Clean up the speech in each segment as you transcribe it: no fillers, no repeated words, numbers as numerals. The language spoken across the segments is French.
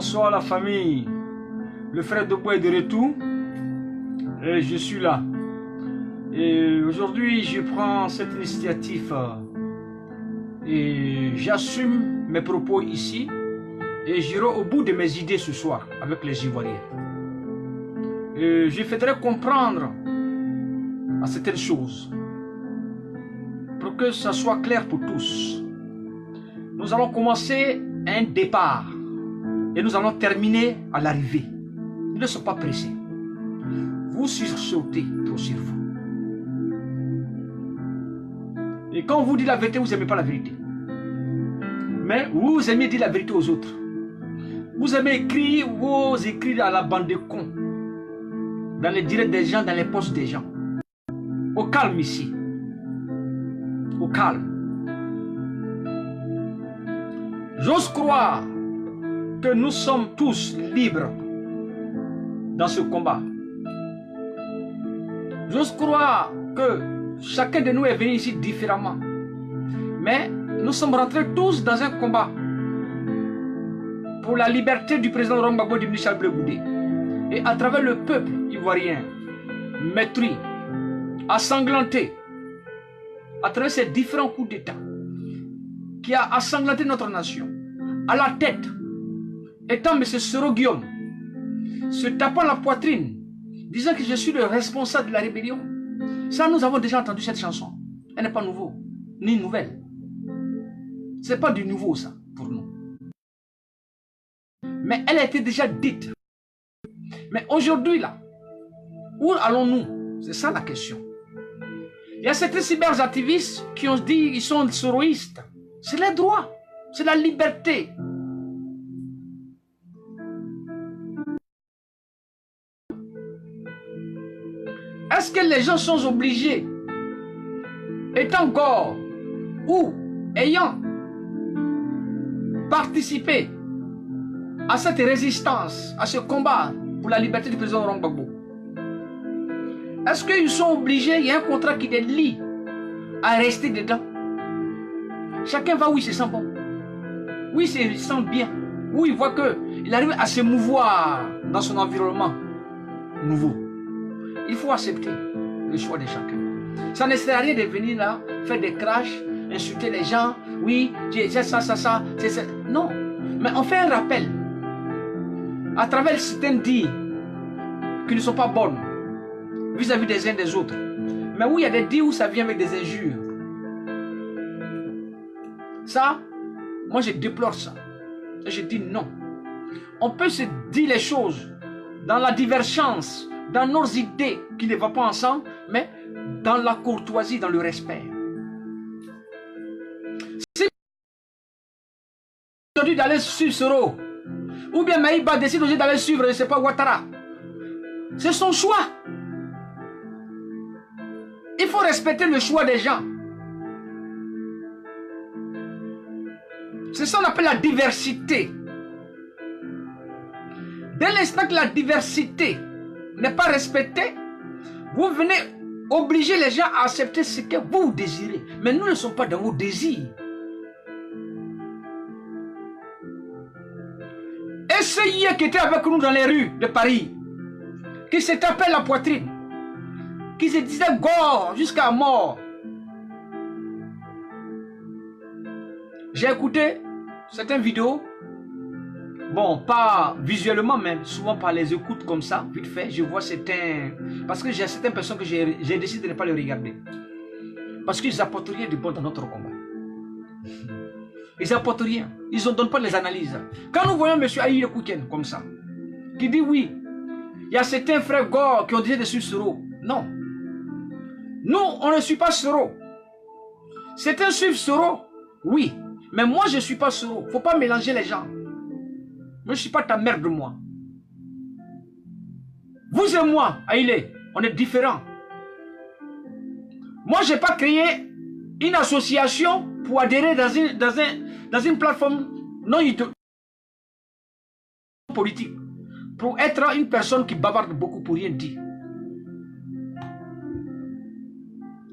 Bonsoir la famille. Le frère Dobo est de retour. Et je suis là. Et aujourd'hui, je prends cette initiative et j'assume mes propos ici. Et j'irai au bout de mes idées ce soir avec les Ivoiriens. Et je ferai comprendre à certaines choses pour que ça soit clair pour tous. Nous allons commencer un départ et nous allons terminer à l'arrivée. Ne soyez pas pressés. Vous sursautez trop sur vous. Et quand on vous dit la vérité, vous n'aimez pas la vérité. Mais vous aimez dire la vérité aux autres. Vous aimez écrire vos écrits à la bande de cons. Dans les directs des gens, dans les posts des gens. Au calme ici. Au calme. J'ose croire que nous sommes tous libres dans ce combat. J'ose croire que chacun de nous est venu ici différemment. Mais nous sommes rentrés tous dans un combat pour la liberté du président Laurent Gbagbo et du ministre Albert Goudé. Et à travers le peuple ivoirien, meurtri, ensanglanté, à travers ces différents coups d'État, qui a ensanglanté notre nation, à la tête, étant M. Soro Guillaume, se tapant la poitrine, disant que je suis le responsable de la rébellion. Ça, nous avons déjà entendu cette chanson. Elle n'est pas nouveau, ni nouvelle. Ce n'est pas du nouveau, ça, pour nous. Mais elle a été déjà dite. Mais aujourd'hui, là, où allons-nous? C'est ça la question. Il y a certains cyberactivistes qui ont dit qu'ils sont soroïstes. C'est les droits, c'est la liberté. Est-ce que les gens sont obligés, étant gore ou ayant participé à cette résistance, à ce combat pour la liberté du président Laurent Gbagbo, est-ce qu'ils sont obligés, il y a un contrat qui les lie à rester dedans? Chacun va où il se sent bon, où il se sent bien, où il voit qu'il arrive à se mouvoir dans son environnement nouveau. Il faut accepter le choix de chacun. Ça ne sert à rien de venir là, faire des crashs, insulter les gens. Oui, c'est ça, c'est ça. Non, mais on fait un rappel à travers certaines dires qui ne sont pas bonnes vis-à-vis des uns des autres. Mais où il y a des dires où ça vient avec des injures. Ça, moi je déplore ça. Et je dis non. On peut se dire les choses dans la divergence, dans nos idées qui ne vont pas ensemble, mais dans la courtoisie, dans le respect. Si aujourd'hui d'aller suivre Soro, ou bien Maïba décide aujourd'hui d'aller suivre, je ne sais pas, Ouattara, c'est son choix. Il faut respecter le choix des gens. C'est ça qu'on appelle la diversité. Dès l'instant que la diversité n'est pas respectée, vous venez obliger les gens à accepter ce que vous désirez. Mais nous ne sommes pas dans vos désirs. Et ceux qui étaient avec nous dans les rues de Paris, qui se tapaient la poitrine, qui se disaient gore jusqu'à mort. J'ai écouté certaines vidéos. Bon, pas visuellement, mais souvent par les écoutes comme ça, vite fait, je vois certains... Parce que j'ai certaines personnes que j'ai décidé de ne pas les regarder. Parce qu'ils n'apportent rien de bon dans notre combat. Ils n'apportent rien. Ils ne donnent pas les analyses. Quand nous voyons M. Aïe Koukien comme ça, qui dit oui, il y a certains frères Gore qui ont décidé de suivre Soro. Non. Nous, on ne suit pas Soro. Certains suivent Soro, oui. Mais moi, je ne suis pas Soro. Il ne faut pas mélanger les gens. Je ne suis pas ta mère de moi. Vous et moi, Aïlé, on est différents. Moi, je n'ai pas créé une association pour adhérer dans une plateforme non politique. Pour être une personne qui bavarde beaucoup pour rien dire.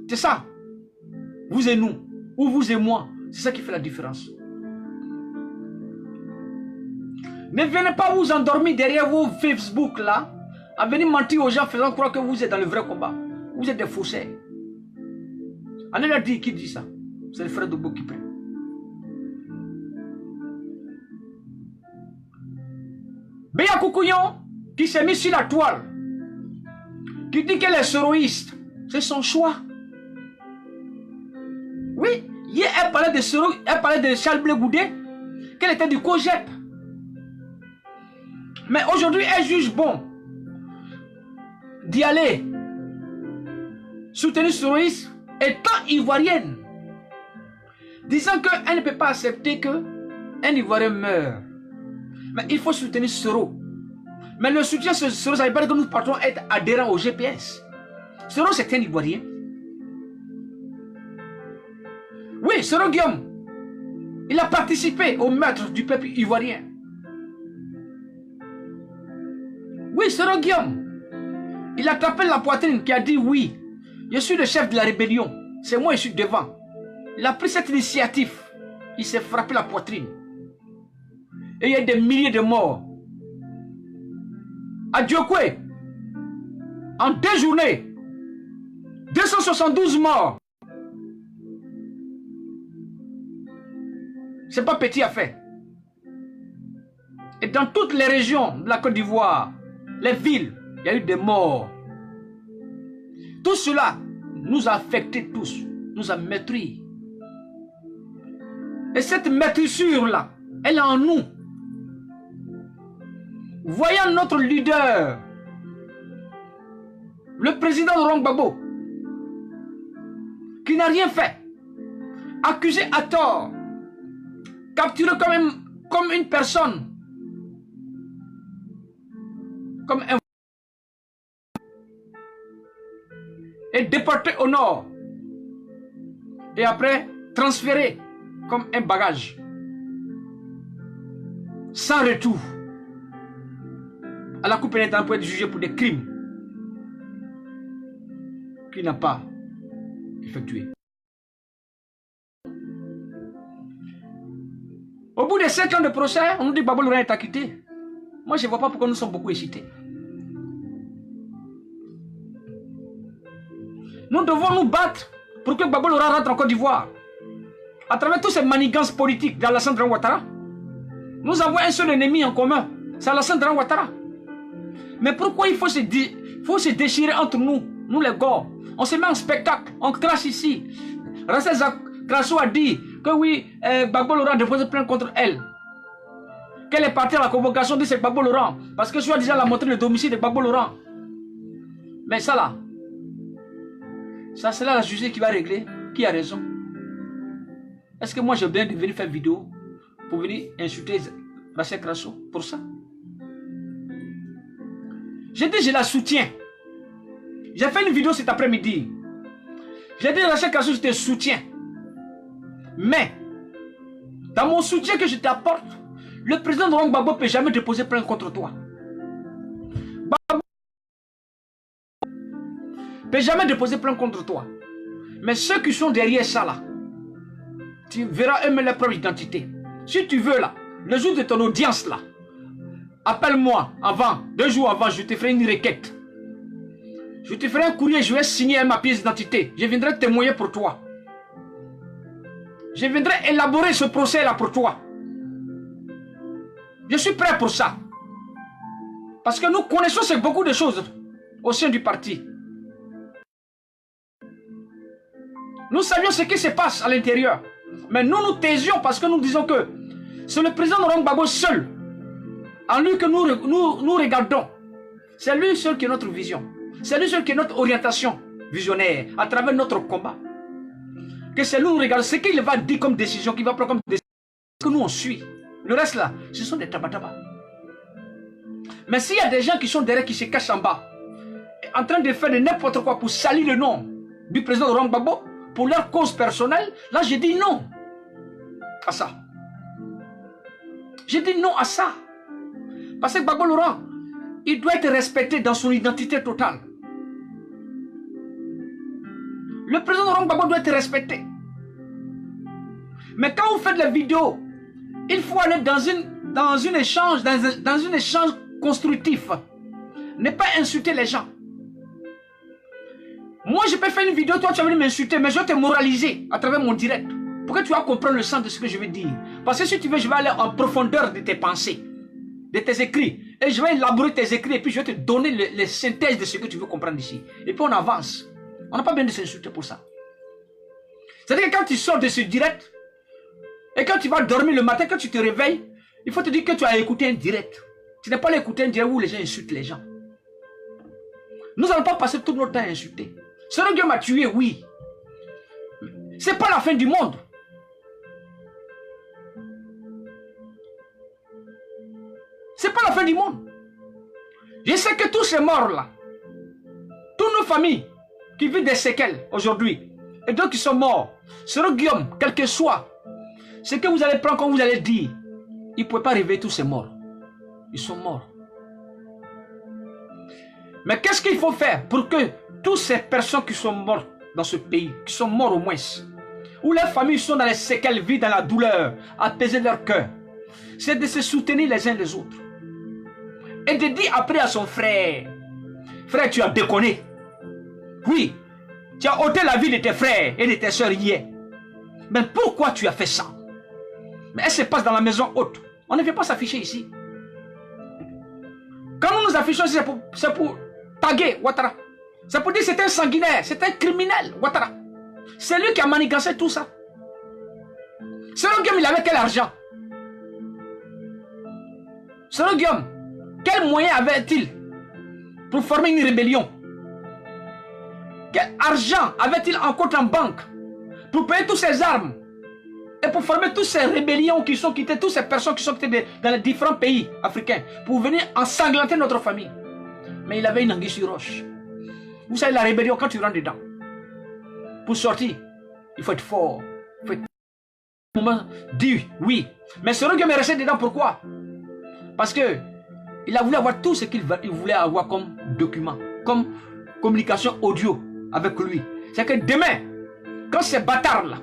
C'est ça. Vous et nous, ou vous et moi, c'est ça qui fait la différence. Ne venez pas vous endormir derrière vos Facebook là, à venir mentir aux gens faisant croire que vous êtes dans le vrai combat. Vous êtes des faussaires. Allez leur dire qui dit ça. C'est le frère de Bo qui prie. Béa Koukouyon, qui s'est mis sur la toile, qui dit qu'elle est soroïste, c'est son choix. Oui, hier elle parlait de Soro, elle parlait de Charles Blé Goudé, qu'elle était du COGEP. Mais aujourd'hui, elle juge bon d'y aller soutenir Soroïste étant ivoirienne, disant qu'elle ne peut pas accepter qu'un Ivoirien meure. Mais il faut soutenir Soro. Mais le soutien de Soro, ça veut pas dire que nous partons être adhérents au GPS. Soro, c'est un Ivoirien. Oui, Soro Guillaume, il a participé au meurtre du peuple ivoirien. Oui, Soro Guillaume, il a tapé la poitrine qui a dit oui, je suis le chef de la rébellion. C'est moi, je suis devant. Il a pris cette initiative. Il s'est frappé la poitrine. Et il y a des milliers de morts. À Diokwe, en 2 journées, 272 morts. C'est pas petit à faire. Et dans toutes les régions de la Côte d'Ivoire, les villes, il y a eu des morts. Tout cela nous a affectés tous, nous a maîtrisés. Et cette maîtrisure-là, elle est en nous. Voyant notre leader, le président Laurent Gbagbo, qui n'a rien fait, accusé à tort, capturé comme une personne, comme un, et déporté au nord, et après transféré comme un bagage, sans retour, à la Cour pénale pour être jugé pour des crimes qu'il n'a pas effectués. Au bout de 7 ans de procès, on nous dit que Gbagbo Laurent est acquitté. Moi, je ne vois pas pourquoi nous sommes beaucoup excités. Nous devons nous battre pour que Gbagbo Laurent rentre en Côte d'Ivoire. À travers tous ces manigances politiques d'Alassane Dramane Ouattara, nous avons un seul ennemi en commun, c'est Alassane Dramane Ouattara. Mais pourquoi il faut se déchirer entre nous, nous les gars? On se met en spectacle, on crache ici. Rassel Krasso a dit que oui, Gbagbo Laurent a déposé plainte contre elle. Qu'elle est partie à la convocation de ce Gbagbo Laurent. Parce que soi-disant elle a montré le domicile de Gbagbo Laurent. Mais ça là, ça c'est là la justice qui va régler. Qui a raison? Est-ce que moi j'ai bien de venir faire vidéo pour venir insulter Rassel Krasso pour ça? J'ai dit je la soutiens. J'ai fait une vidéo cet après-midi. J'ai dit Rassel Krasso je te soutiens. Mais dans mon soutien que je t'apporte, le président Laurent Gbagbo ne peut jamais déposer plainte contre toi. Gbagbo ne peut jamais déposer plainte contre toi. Mais ceux qui sont derrière ça là, tu verras eux-mêmes leur propre identité. Si tu veux là, le jour de ton audience là, appelle-moi avant, 2 jours avant, je te ferai une requête. Je te ferai un courrier, je vais signer ma pièce d'identité. Je viendrai témoigner pour toi. Je viendrai élaborer ce procès là pour toi. Je suis prêt pour ça. Parce que nous connaissons beaucoup de choses au sein du parti. Nous savions ce qui se passe à l'intérieur. Mais nous nous taisions parce que nous disons que c'est le président Laurent Gbagbo seul, en lui que nous regardons. C'est lui seul qui est notre vision. C'est lui seul qui est notre orientation visionnaire à travers notre combat. Que c'est lui nous regarde. Ce qu'il va dire comme décision, qu'il va prendre comme décision, que nous on suit. Le reste là, ce sont des tabatabas. Mais s'il y a des gens qui sont derrière, qui se cachent en bas, en train de faire de n'importe quoi pour salir le nom du président Laurent Gbagbo, pour leur cause personnelle, là je dis non à ça. Je dis non à ça. Parce que Gbagbo Laurent, il doit être respecté dans son identité totale. Le président Laurent Gbagbo doit être respecté. Mais quand vous faites les vidéos, il faut aller dans un échange, dans un échange constructif. Ne pas insulter les gens. Moi, je peux faire une vidéo, toi tu vas venir m'insulter, mais je vais te moraliser à travers mon direct. Pour que tu vas comprendre le sens de ce que je veux dire. Parce que si tu veux, je vais aller en profondeur de tes pensées, de tes écrits. Et je vais élaborer tes écrits et puis je vais te donner les synthèses de ce que tu veux comprendre ici. Et puis on avance. On n'a pas besoin de s'insulter pour ça. C'est-à-dire que quand tu sors de ce direct, et quand tu vas dormir le matin, quand tu te réveilles, il faut te dire que tu as écouté un direct. Tu n'as pas écouté un direct où les gens insultent les gens. Nous n'allons pas passer tout notre temps à insulter. Ce Dieu m'a tué, oui. C'est pas la fin du monde. C'est pas la fin du monde. Je sais que tous ces morts-là, toutes nos familles qui vivent des séquelles aujourd'hui, et d'autres qui sont morts, Sœur Guillaume, quel que soit ce que vous allez prendre, comme vous allez dire, ils ne pouvaient pas réveiller tous ces morts. Ils sont morts. Mais qu'est-ce qu'il faut faire pour que toutes ces personnes qui sont mortes dans ce pays, qui sont morts au moins, où leurs familles sont dans les séquelles, vivent dans la douleur, apaiser leur cœur, c'est de se soutenir les uns les autres. Et de dire après à son frère, frère, tu as déconné. Oui, tu as ôté la vie de tes frères et de tes soeurs hier. Mais pourquoi tu as fait ça? Mais elle se passe dans la maison haute. On ne vient pas s'afficher ici. Quand nous nous affichons ici, c'est pour taguer Ouattara. C'est pour dire que c'est un sanguinaire, c'est un criminel, Ouattara. C'est lui qui a manigancé tout ça. Selon Guillaume, il avait quel argent? Selon Guillaume, quel moyen avait-il pour former une rébellion? Quel argent avait-il en compte en banque pour payer toutes ces armes et pour former toutes ces rébellions qui sont quittées, toutes ces personnes qui sont quittées dans les différents pays africains pour venir ensanglanter notre famille? Mais il avait une anguille sur roche. Vous savez, la rébellion, quand tu rentres dedans, pour sortir, il faut être fort. Il faut être... dire oui. Mais ce Guillaume est resté dedans, pourquoi? Parce que il a voulu avoir tout ce qu'il voulait avoir comme document, comme communication audio avec lui. C'est que demain, quand ces bâtards-là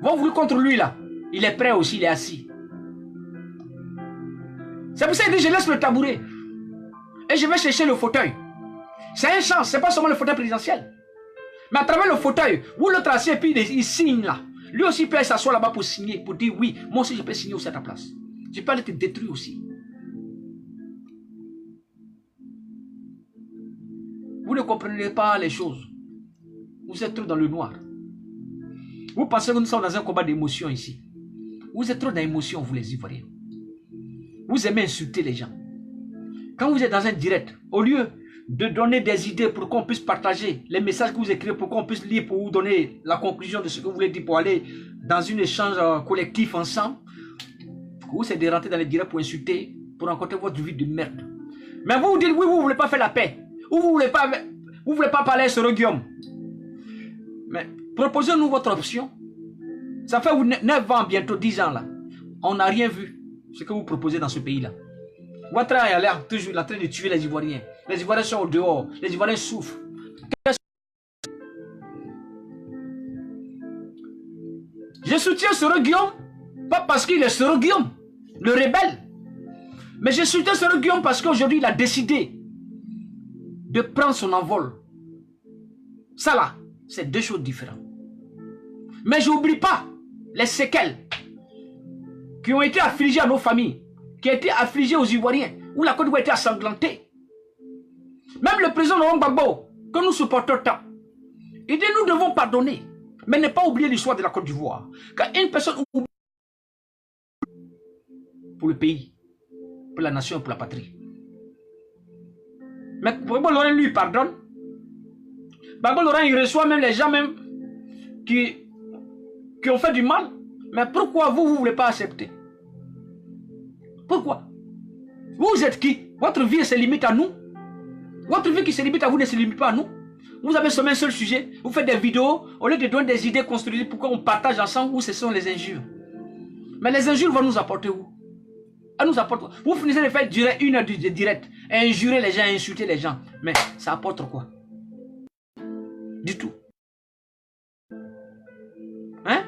vont vouloir contre lui, là, il est prêt aussi, il est assis. C'est pour ça qu'il dit, je laisse le tabouret. Et je vais chercher le fauteuil. C'est un chance, c'est pas seulement le fauteuil présidentiel. Mais à travers le fauteuil, où l'autre assis et puis il signe là. Lui aussi peut s'asseoir là-bas pour signer, pour dire oui, moi aussi je peux signer aussi à ta place. Je peux aller te détruire aussi. Vous ne comprenez pas les choses. Vous êtes trop dans le noir. Vous pensez que nous sommes dans un combat d'émotions ici. Vous êtes trop dans l'émotion, vous les Ivoiriens. Vous aimez insulter les gens. Quand vous êtes dans un direct, au lieu de donner des idées pour qu'on puisse partager les messages que vous écrivez, pour qu'on puisse lire, pour vous donner la conclusion de ce que vous voulez dire, pour aller dans un échange collectif ensemble, vous êtes de rentrer dans les directs pour insulter, pour rencontrer votre vie de merde. Mais vous vous dites, oui, vous ne voulez pas faire la paix. Ou vous ne voulez pas parler sur Guillaume. Mais proposez-nous votre option. Ça fait 9 ans, bientôt 10 ans là. On n'a rien vu ce que vous proposez dans ce pays-là. Ouattara est l'air toujours en train de tuer les Ivoiriens. Les Ivoiriens sont au dehors. Les Ivoiriens souffrent. Je soutiens Soro Guillaume, pas parce qu'il est Soro Guillaume, le rebelle. Mais je soutiens Soro Guillaume parce qu'aujourd'hui il a décidé de prendre son envol. Ça là, c'est deux choses différentes. Mais je n'oublie pas les séquelles qui ont été affligées à nos familles, qui ont été affligées aux Ivoiriens, où la Côte d'Ivoire a été ensanglantée. Même le président Laurent Gbagbo, que nous supportons tant, il dit nous devons pardonner, mais ne pas oublier l'histoire de la Côte d'Ivoire. Quand une personne oublie pour le pays, pour la nation, pour la patrie. Mais Gbagbo Laurent lui pardonne. Gbagbo Laurent il reçoit même les gens même qui ont fait du mal. Mais pourquoi vous ne voulez pas accepter? Pourquoi? Vous êtes qui? Votre vie se limite à nous. Votre vie qui se limite à vous ne se limite pas à nous. Vous avez seulement un seul sujet. Vous faites des vidéos. Au lieu de donner des idées construites pour qu'on partage ensemble, où ce sont les injures. Mais les injures vont nous apporter où? À nous apporter. Vous finissez de faire durer 1 heure de direct. Injurer les gens, insulter les gens. Mais ça apporte quoi? Du tout. Hein?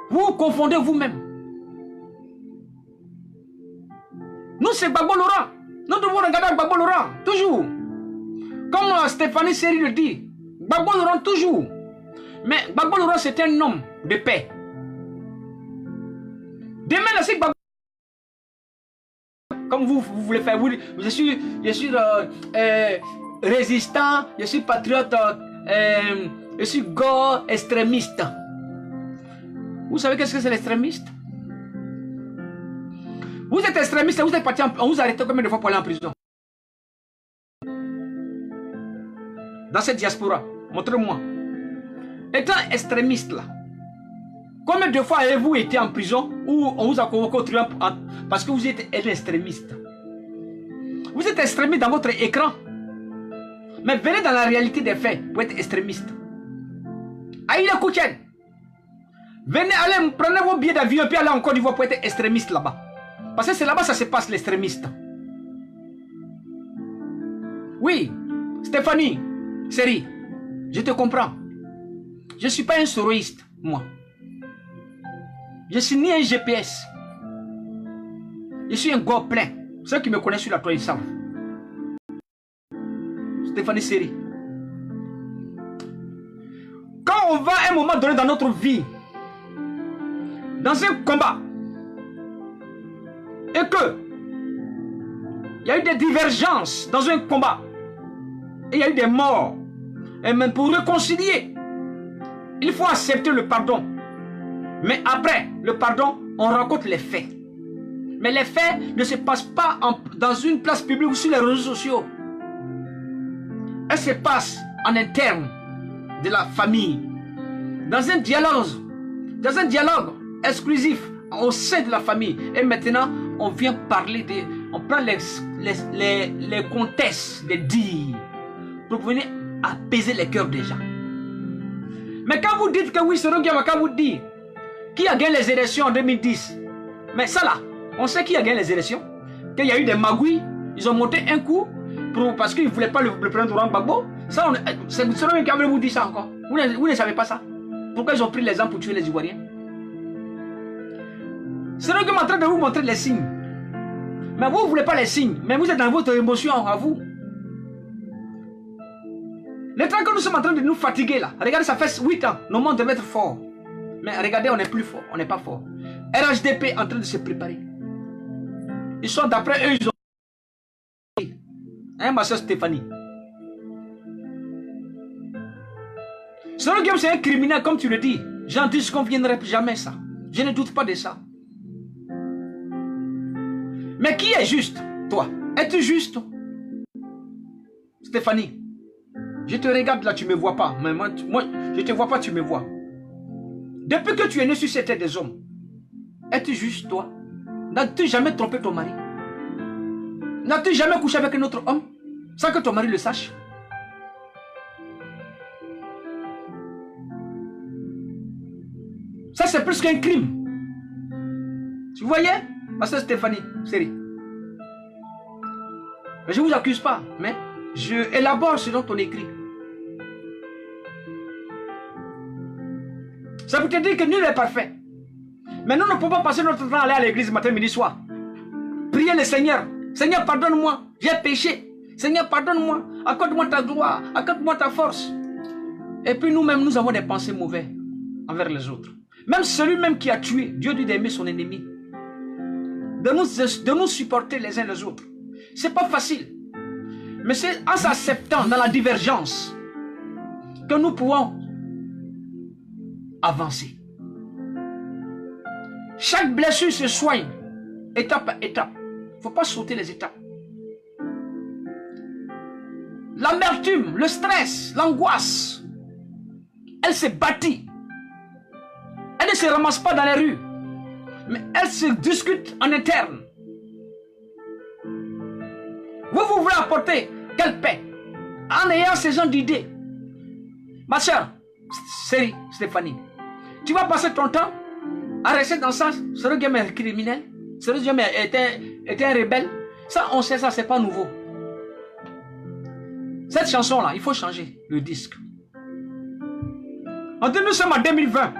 Vous confondez vous-même. Nous, c'est Gbagbo Laurent. Nous devons regarder Gbagbo Laurent, toujours. Comme Stéphanie Seri le dit, Gbagbo Laurent, toujours. Mais Gbagbo Laurent, c'est un homme de paix. Demain, là, c'est Gbagbo. Comme vous voulez faire, je suis résistant, je suis patriote, je suis go extrémiste. Vous savez qu'est-ce que c'est l'extrémiste? Vous êtes extrémiste, vous êtes parti, on vous arrête combien de fois pour aller en prison? Dans cette diaspora, montrez-moi. Étant extrémiste là, combien de fois avez-vous été en prison ou on vous a convoqué au triomphe parce que vous êtes un extrémiste? Vous êtes extrémiste dans votre écran. Mais venez dans la réalité des faits pour être extrémiste. Aïda Kouchen. Venez, allez, prenez vos billets d'avion et puis allez en Côte d'Ivoire pour être extrémiste là-bas. Parce que c'est là-bas que ça se passe, l'extrémiste. Oui, Stéphanie, Seri, je te comprends. Je ne suis pas un soroïste, moi. Je ne suis ni un GPS. Je suis un gars plein. Ceux qui me connaissent sur la toile, ils savent. Stéphanie Seri. Quand on va à un moment donné dans notre vie, dans un combat, et que il y a eu des divergences dans un combat, et il y a eu des morts, et même pour réconcilier, il faut accepter le pardon. Mais après le pardon, on rencontre les faits. Mais les faits ne se passent pas dans une place publique ou sur les réseaux sociaux. Elles se passent en interne de la famille, dans un dialogue exclusif au sein de la famille. Et maintenant, on vient parler on prend les contextes des dires pour venir apaiser les cœurs des gens. Mais quand vous dites que oui, c'est Roguiama, quand vous dites qui a gagné les élections en 2010, mais ça là, on sait qui a gagné les élections, qu'il y a eu des magouilles, ils ont monté un coup parce qu'ils ne voulaient pas le prendre Laurent Gbagbo. Ça, c'est Roguiama qui avait vous dit ça encore. Vous ne savez pas ça. Pourquoi ils ont pris les armes pour tuer les Ivoiriens? C'est Roguiama en train de vous montrer les signes. Mais vous ne voulez pas les signes, mais vous êtes dans votre émotion à vous. Le temps que nous sommes en train de nous fatiguer là, regardez, ça fait 8 ans, nos mondes devaient être forts. Mais regardez, on n'est plus fort, on n'est pas fort. RHDP en train de se préparer. Ils sont d'après eux, ils ont... Hein, ma soeur Stéphanie. C'est un criminel, comme tu le dis. J'en dis qu'on ne viendrait jamais ça. Je ne doute pas de ça. Mais qui est juste, toi? Es-tu juste? Stéphanie, je te regarde là, tu ne me vois pas. Mais moi, je ne te vois pas, tu me vois. Depuis que tu es né sur cette terre des hommes, es-tu juste, toi? N'as-tu jamais trompé ton mari? N'as-tu jamais couché avec un autre homme sans que ton mari le sache? Ça, c'est plus qu'un crime. Tu voyais? Ma soeur Stéphanie, Seri. Je ne vous accuse pas, mais je élabore selon ton écrit. Ça veut te dire que nul n'est parfait. Mais nous ne pouvons pas passer notre temps à aller à l'église matin, midi, soir. Prier le Seigneur. Seigneur, pardonne-moi, j'ai péché. Seigneur, pardonne-moi, accorde-moi ta gloire, accorde-moi ta force. Et puis nous-mêmes, nous avons des pensées mauvaises envers les autres. Même celui-même qui a tué, Dieu dit d'aimer son ennemi. De nous supporter les uns les autres. C'est pas facile. Mais c'est en s'acceptant dans la divergence que nous pouvons avancer. Chaque blessure se soigne étape par étape. Il ne faut pas sauter les étapes. L'amertume, le stress, l'angoisse, elle se bâtit. Elle ne se ramasse pas dans les rues, mais elle se discute en interne. Vous voulez apporter quelle paix en ayant ce genre d'idées? Ma soeur, Seri, Stéphanie, tu vas passer ton temps à rester dans ça. Ce Roguiama est criminel, ce Roguiama était un rebelle. Ça, on sait ça, c'est pas nouveau. Cette chanson-là, il faut changer le disque. Nous sommes en 2020.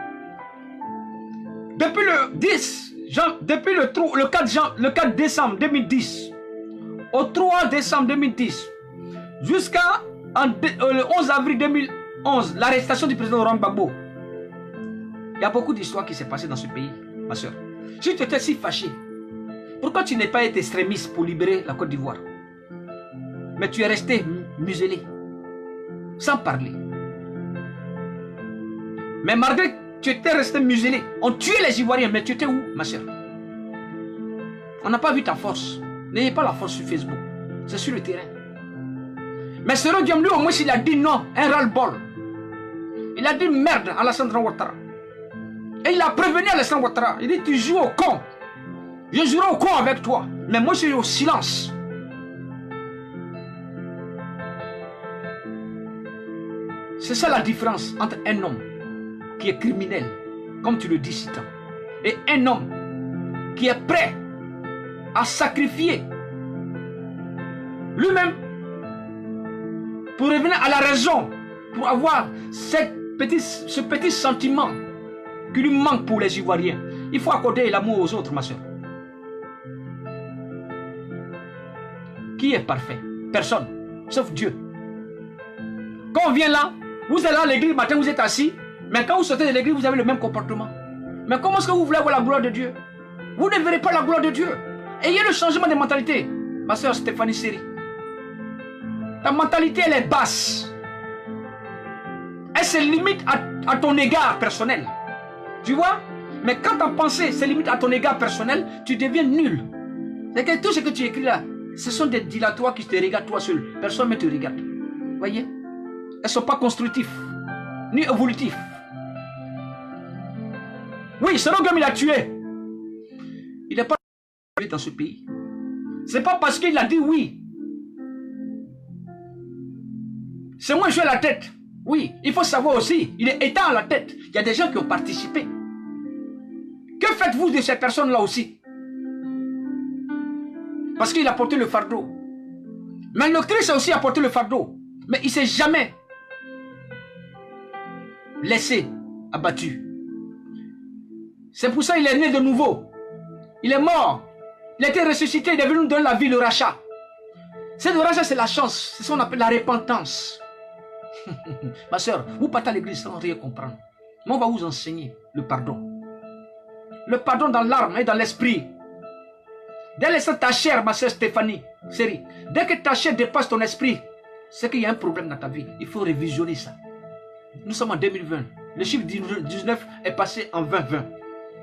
Depuis le 10 depuis le 4 décembre 2010, au 3 décembre 2010, jusqu'à le 11 avril 2011, l'arrestation du président Laurent Gbagbo. Il y a beaucoup d'histoires qui s'est passées dans ce pays, ma soeur. Si tu étais si fâché, pourquoi tu n'es pas été extrémiste pour libérer la Côte d'Ivoire? Mais tu es resté muselé, sans parler. Mais malgré que tu étais resté muselé, on tuait les Ivoiriens, mais tu étais où, ma soeur? On n'a pas vu ta force. N'ayez pas la force sur Facebook. C'est sur le terrain. Mais ce Diom, lui, au moins, il a dit non, un ras-le-bol. Il a dit merde à Alassane Ouattara. Et il a prévenu Alassane Ouattara. Il dit, tu joues au con. Je jouerai au con avec toi. Mais moi, je suis au silence. C'est ça la différence entre un homme qui est criminel, comme tu le dis si tant, et un homme qui est prêt à sacrifier lui-même pour revenir à la raison, pour avoir ce petit sentiment qui lui manque pour les Ivoiriens. Il faut accorder l'amour aux autres, ma soeur. Qui est parfait? Personne, sauf Dieu. Quand on vient là, vous êtes là à l'église le matin, vous êtes assis, mais quand vous sortez de l'église, vous avez le même comportement. Mais comment est-ce que vous voulez avoir la gloire de Dieu? Vous ne verrez pas la gloire de Dieu. Ayez le changement de mentalité. Ma soeur Stéphanie Seri, ta mentalité, elle est basse. Elle se limite à ton égard personnel. Tu vois? Mais quand ta pensée se limite à ton égard personnel, tu deviens nul. C'est que tout ce que tu écris là, ce sont des dilatoires qui te regardent toi seul. Personne ne te regarde. Voyez? Elles ne sont pas constructives, ni évolutives. Oui, ce homme il a tué. Il n'est pas dans ce pays. C'est pas parce qu'il a dit oui. C'est moi qui suis à la tête. Oui, il faut savoir aussi, il est étant à la tête. Il y a des gens qui ont participé. Que faites-vous de ces personnes-là aussi? Parce qu'il a porté le fardeau. Mais le Christ a aussi apporté le fardeau. Mais il ne s'est jamais laissé abattu. C'est pour ça qu'il est né de nouveau. Il est mort. Il a été ressuscité, il est venu nous donner la vie, le rachat. C'est le rachat, c'est la chance. C'est ce qu'on appelle la repentance. Ma soeur, vous partez à l'église sans rien comprendre. Mais on va vous enseigner le pardon. Le pardon dans l'âme et dans l'esprit. Dès l'instant ta chair, ma soeur Stéphanie, Seri, dès que ta chair dépasse ton esprit, c'est qu'il y a un problème dans ta vie. Il faut révisionner ça. Nous sommes en 2020. Le chiffre 19 est passé en 2020.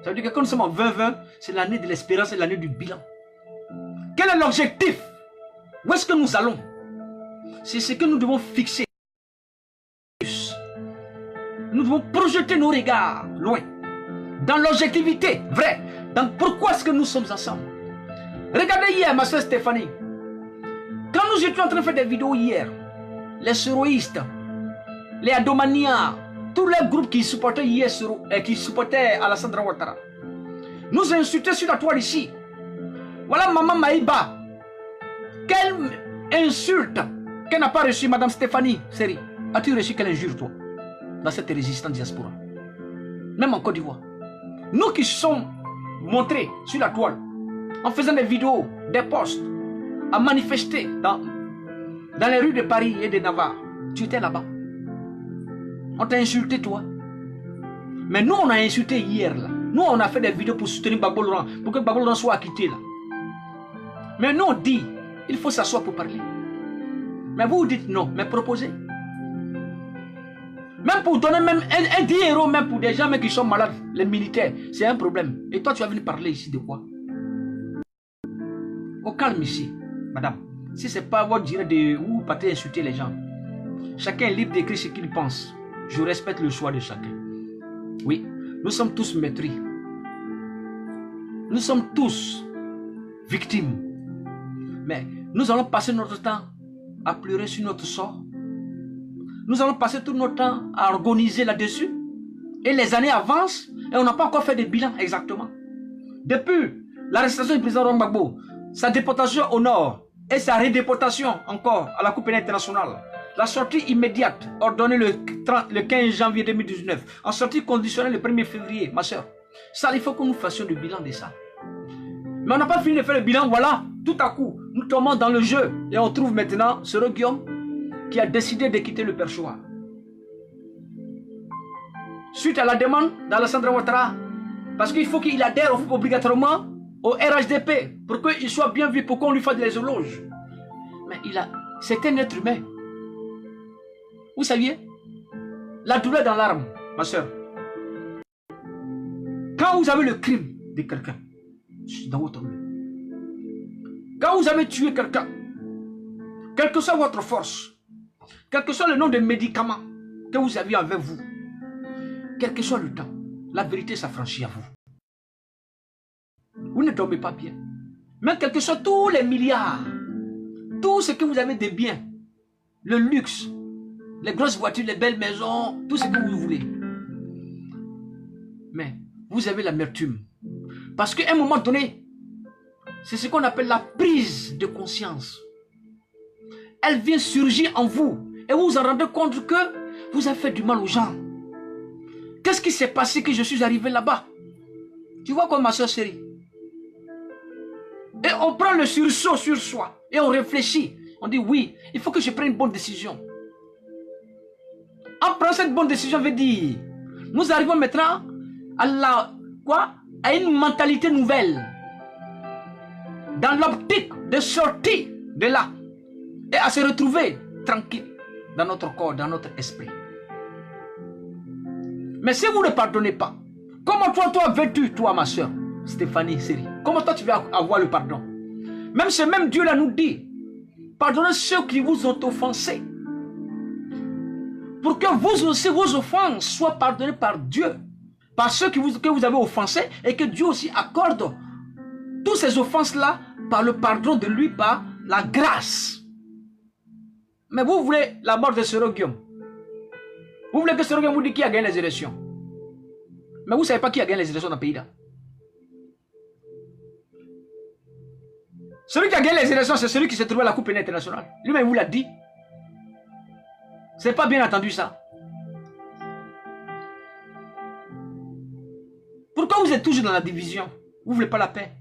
Ça veut dire que quand nous sommes en 2020, c'est l'année de l'espérance, c'est l'année du bilan. Quel est l'objectif? Où est-ce que nous allons? C'est ce que nous devons fixer. Nous devons projeter nos regards loin. Dans l'objectivité, vrai. Dans pourquoi est-ce que nous sommes ensemble. Regardez hier, ma soeur Stéphanie. Quand nous étions en train de faire des vidéos hier, les séroïstes, les Adomania, tous les groupes qui supportaient hier, qui supportaient Alassane Ouattara, nous insultaient sur la toile ici. Voilà Maman Maïba. Quelle insulte qu'elle n'a pas reçue, Madame Stéphanie Seri. As-tu reçu quelle injure, toi, dans cette résistance diaspora? Même en Côte d'Ivoire. Nous qui sommes montrés sur la toile, en faisant des vidéos, des posts, à manifester dans les rues de Paris et de Navarre. Tu étais là-bas. On t'a insulté, toi. Mais nous, on a insulté hier, là. Nous, on a fait des vidéos pour soutenir Gbagbo Laurent, pour que Gbagbo Laurent soit acquitté, là. Mais nous, on dit, il faut s'asseoir pour parler. Mais vous dites non, mais proposez. Même pour donner même un 10 euros, même pour des gens même qui sont malades, les militaires, c'est un problème. Et toi, tu vas venir parler ici de quoi? Au calme ici, madame. Si ce n'est pas votre direct de où partez insulter les gens. Chacun est libre d'écrire ce qu'il pense. Je respecte le choix de chacun. Oui, nous sommes tous maîtris. Nous sommes tous victimes. Mais nous allons passer notre temps à pleurer sur notre sort. Nous allons passer tout notre temps à organiser là-dessus. Et les années avancent et on n'a pas encore fait de bilan exactement. Depuis l'arrestation du président Laurent Gbagbo, sa déportation au nord et sa redéportation encore à la Cour pénale internationale, la sortie immédiate ordonnée le 15 janvier 2019, en sortie conditionnelle le 1er février, ma soeur, Ça, il faut que nous fassions le bilan de ça. Mais on n'a pas fini de faire le bilan, voilà. Tout à coup, nous tombons dans le jeu. Et on trouve maintenant ce Guillaume qui a décidé de quitter le perchoir. Suite à la demande d'Alassane Ouattara, parce qu'il faut qu'il adhère obligatoirement au RHDP pour qu'il soit bien vu, pour qu'on lui fasse des éloges. Mais c'est un être humain. Vous saviez, la douleur dans l'arme, ma soeur. Quand vous avez le crime de quelqu'un, dans votre main, quand vous avez tué quelqu'un, quelle que soit votre force, quel que soit le nombre de médicaments que vous aviez avec vous, quel que soit le temps, la vérité s'affranchit à vous. Vous ne dormez pas bien. Mais quel que soit tous les milliards, tout ce que vous avez de biens, le luxe, les grosses voitures, les belles maisons, tout ce que vous voulez. Mais vous avez l'amertume. Parce qu'à un moment donné, c'est ce qu'on appelle la prise de conscience. Elle vient surgir en vous. Et vous vous en rendez compte que vous avez fait du mal aux gens. Qu'est-ce qui s'est passé que je suis arrivé là-bas? Tu vois comme ma soeur Série. Et on prend le sursaut sur soi. Et on réfléchit. On dit oui, il faut que je prenne une bonne décision. En prenant cette bonne décision, veut dire, nous arrivons maintenant à une mentalité nouvelle. Dans l'optique de sortir de là. Et à se retrouver tranquille dans notre corps, dans notre esprit. Mais si vous ne pardonnez pas, comment toi veux-tu, toi ma soeur, Stéphanie Série, comment toi tu vas avoir le pardon? Même ce même Dieu là nous dit, pardonnez ceux qui vous ont offensés. Pour que vous aussi, vos offenses soient pardonnées par Dieu. Par ceux que vous avez offensés et que Dieu aussi accorde toutes ces offenses-là par le pardon de lui, par la grâce. Mais vous voulez la mort de Sœur Guillaume. Vous voulez que Sœur Guillaume vous dise qui a gagné les élections. Mais vous ne savez pas qui a gagné les élections dans le pays-là. Celui qui a gagné les élections, c'est celui qui s'est trouvé à la Coupe internationale. Lui-même vous l'a dit. C'est pas bien entendu ça. Pourquoi vous êtes toujours dans la division? Vous ne voulez pas la paix?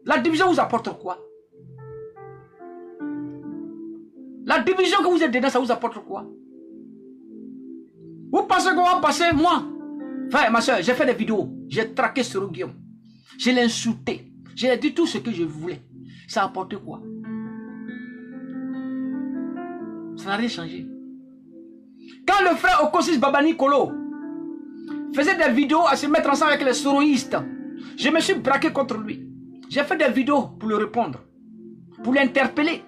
La division vous apporte quoi? La division que vous êtes dedans, ça vous apporte quoi? Vous pensez qu'on va passer, moi? Frère, ma soeur, j'ai fait des vidéos. J'ai traqué sur Guillaume. Je l'ai insulté. Je lui ai dit tout ce que je voulais. Ça a apporté quoi? Ça n'a rien changé. Quand le frère Okosis Babani Kolo faisait des vidéos à se mettre ensemble avec les soroïstes, je me suis braqué contre lui. J'ai fait des vidéos pour le répondre, pour l'interpeller.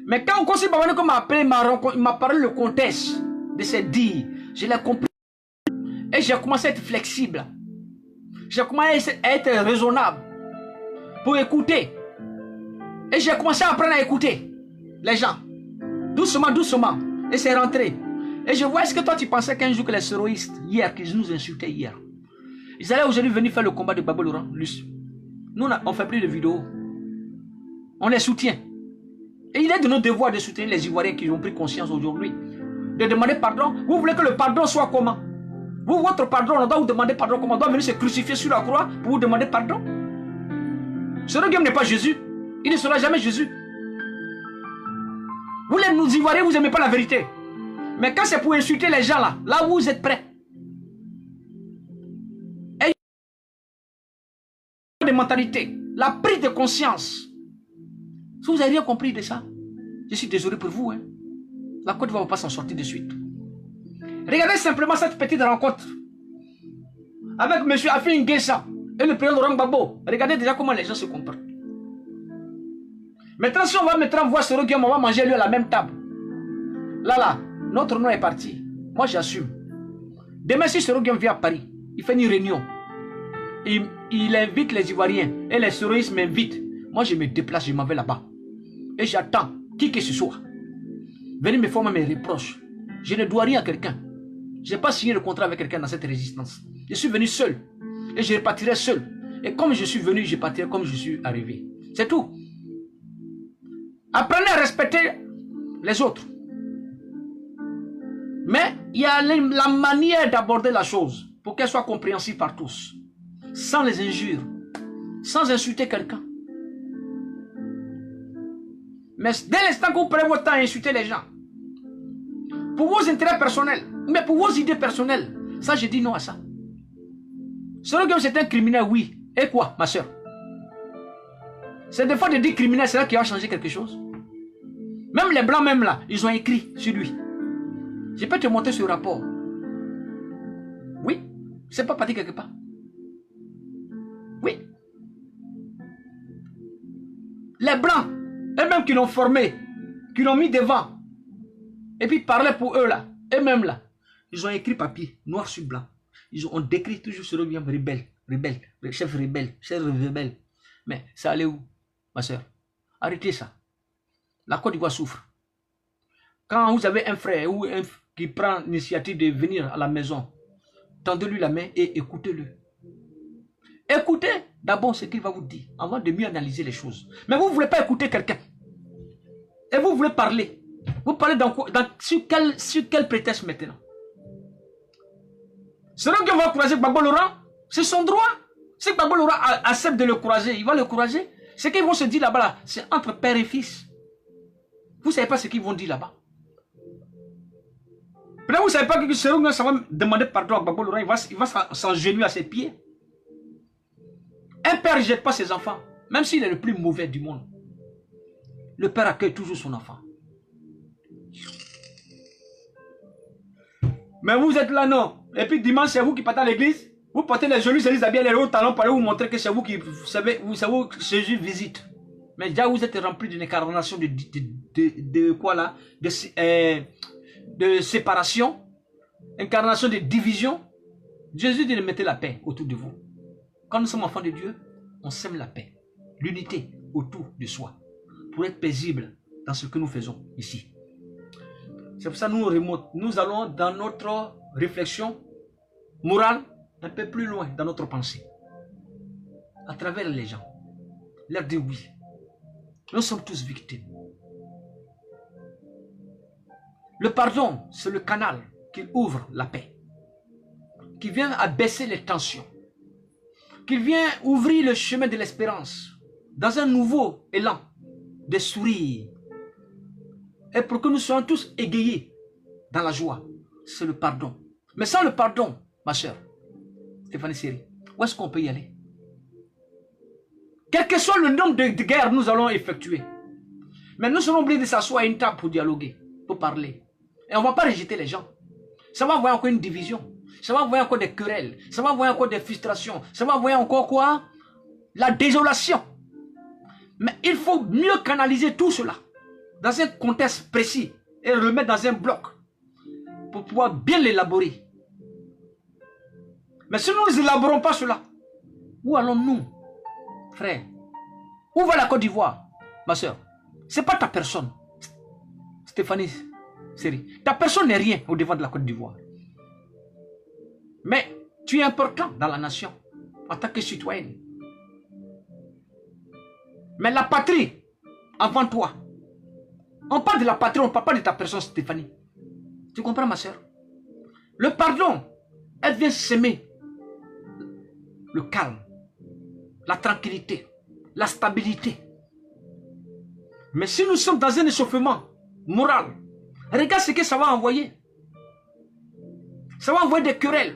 Mais quand Okosis Babani Kolo m'a appelé, il m'a parlé le contexte de ses dires, je l'ai compris. Et j'ai commencé à être flexible. J'ai commencé à être raisonnable pour écouter. Et j'ai commencé à apprendre à écouter les gens. Doucement, doucement. Et c'est rentré. Et je vois, est-ce que toi tu pensais qu'un jour que les soroïstes, hier, qu'ils nous insultaient hier, ils allaient aujourd'hui venir faire le combat de Babo Laurent, Luce. Nous, on ne fait plus de vidéos. On les soutient. Et il est de nos devoirs de soutenir les Ivoiriens qui ont pris conscience aujourd'hui. De demander pardon. Vous voulez que le pardon soit comment? Vous, votre pardon, on doit vous demander pardon comment? On doit venir se crucifier sur la croix pour vous demander pardon? Ce Guillaume n'est pas Jésus. Il ne sera jamais Jésus. Vous les nous Ivoiriens, vous n'aimez pas la vérité. Mais quand c'est pour insulter les gens là, là où vous êtes prêts. Et de mentalité, la prise de conscience. Si vous n'avez rien compris de ça, je suis désolé pour vous. Hein. La Côte ne va pas s'en sortir de suite. Regardez simplement cette petite rencontre avec M. Afin Nguessa et le président Laurent Gbagbo. Regardez déjà comment les gens se comportent. Maintenant, si on va maintenant voir ce Guillaume, on va manger lui à la même table. Là, notre nom est parti. Moi, j'assume. Demain, si ce Guillaume vient à Paris, il fait une réunion. Il invite les Ivoiriens et les soroïstes m'invitent. Moi, je me déplace, je m'en vais là-bas. Et j'attends qui que ce soit. Venez me faire mes reproches. Je ne dois rien à quelqu'un. Je n'ai pas signé le contrat avec quelqu'un dans cette résistance. Je suis venu seul. Et je repartirai seul. Et comme je suis venu, je partirai comme je suis arrivé. C'est tout. Apprenez à respecter les autres. Mais il y a la manière d'aborder la chose pour qu'elle soit compréhensible par tous. Sans les injures, sans insulter quelqu'un. Mais dès l'instant que vous prenez votre temps à insulter les gens, pour vos intérêts personnels, mais pour vos idées personnelles, ça je dis non à ça. Selon que c'est un criminel, oui. Et quoi, ma soeur? C'est des fois de dire criminel, c'est là qui va changer quelque chose. Même les blancs, même là, ils ont écrit sur lui. Je peux te montrer ce rapport. Oui, c'est pas parti quelque part. Oui. Les blancs, eux-mêmes qui l'ont formé, qui l'ont mis devant, et puis parlaient pour eux là, eux-mêmes là, ils ont écrit papier, noir sur blanc. Ils ont décrit toujours sur eux, rebelle, rebelle, chef rebelle, chef rebelle. Mais ça allait où, ma soeur? Arrêtez ça. La Côte d'Ivoire souffre. Quand vous avez un frère ou un qui prend l'initiative de venir à la maison, tendez-lui la main et écoutez-le. Écoutez d'abord ce qu'il va vous dire, avant de mieux analyser les choses. Mais vous ne voulez pas écouter quelqu'un. Et vous voulez parler. Vous parlez sur quel prétexte maintenant? Celui qui va croiser Gbagbo Laurent, c'est son droit. Si Gbagbo Laurent accepte de le croiser, il va le croiser. Ce qu'ils vont se dire là-bas, là, c'est entre père et fils. Vous ne savez pas ce qu'ils vont dire là-bas. Peut-être vous ne savez pas que celui qui va demander pardon à Gbagbo Laurent, il va s'engenouiller à ses pieds. Un père ne jette pas ses enfants, même s'il est le plus mauvais du monde. Le père accueille toujours son enfant. Mais vous êtes là, non. Et puis dimanche, c'est vous qui partez à l'église. Vous portez les jolis habits, les hauts talons pour aller vous montrer que c'est vous qui savez où Jésus visite. Mais déjà, vous êtes rempli d'une incarnation de quoi là? De séparation, incarnation de division. Jésus dit de mettre la paix autour de vous. Quand nous sommes enfants de Dieu, on sème la paix, l'unité autour de soi, pour être paisible dans ce que nous faisons ici. C'est pour ça que nous allons dans notre réflexion morale un peu plus loin dans notre pensée. À travers les gens, leur dire oui. Nous sommes tous victimes. Le pardon, c'est le canal qui ouvre la paix, qui vient abaisser les tensions, qui vient ouvrir le chemin de l'espérance dans un nouveau élan de sourire. Et pour que nous soyons tous égayés dans la joie, c'est le pardon. Mais sans le pardon, ma soeur, Stéphanie Seri, où est-ce qu'on peut y aller? Quel que soit le nombre de guerres nous allons effectuer, mais nous serons obligés de s'asseoir à une table pour dialoguer, pour parler. Et on ne va pas rejeter les gens. Ça va envoyer encore une division. Ça va envoyer encore des querelles. Ça va envoyer encore des frustrations. Ça va envoyer encore quoi? La désolation. Mais il faut mieux canaliser tout cela dans un contexte précis et le mettre dans un bloc pour pouvoir bien l'élaborer. Mais si nous n'élaborons pas cela, où allons-nous, frère? Où va la Côte d'Ivoire, ma soeur? Ce n'est pas ta personne, Stéphanie Seri. Ta personne n'est rien au devant de la Côte d'Ivoire. Mais tu es important dans la nation en tant que citoyenne. Mais la patrie, avant toi. On parle de la patrie, on ne parle pas de ta personne, Stéphanie. Tu comprends, ma soeur? Le pardon, elle vient s'aimer le calme, la tranquillité, la stabilité. Mais si nous sommes dans un échauffement moral, regarde ce que ça va envoyer. Ça va envoyer des querelles,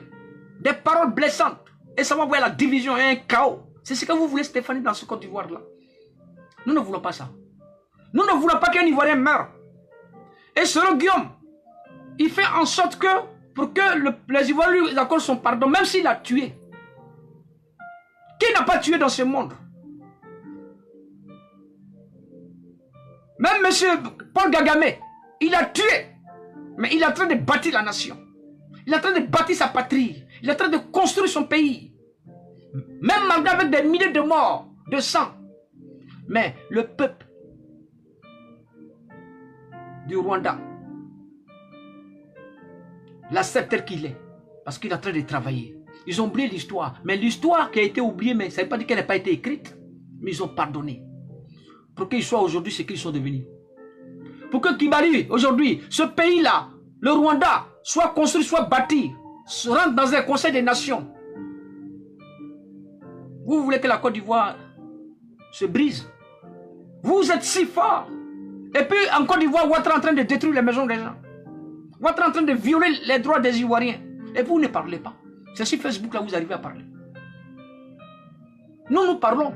des paroles blessantes. Et ça va envoyer la division et un chaos. C'est ce que vous voulez, Stéphanie, dans ce Côte d'Ivoire-là. Nous ne voulons pas ça. Nous ne voulons pas qu'un Ivoirien meure. Et selon Guillaume, il fait en sorte que, pour que les Ivoiriens lui accordent son pardon, même s'il a tué. Qui n'a pas tué dans ce monde? Même M. Paul Kagame, il a tué. Mais il est en train de bâtir la nation. Il est en train de bâtir sa patrie. Il est en train de construire son pays. Même malgré avec des milliers de morts, de sang. Mais le peuple du Rwanda l'accepte tel qu'il est. Parce qu'il est en train de travailler. Ils ont oublié l'histoire. Mais l'histoire qui a été oubliée, mais ça ne veut pas dire qu'elle n'a pas été écrite. Mais ils ont pardonné. Pour qu'ils soient aujourd'hui ce qu'ils sont devenus. Pour que Kibali, aujourd'hui, ce pays-là, le Rwanda, soit construire, soit bâtir, se rendre dans un conseil des nations. Vous voulez que la Côte d'Ivoire se brise? Vous êtes si fort. Et puis en Côte d'Ivoire, vous êtes en train de détruire les maisons des gens. Vous êtes en train de violer les droits des Ivoiriens. Et vous ne parlez pas. C'est sur Facebook là où vous arrivez à parler. Nous parlons.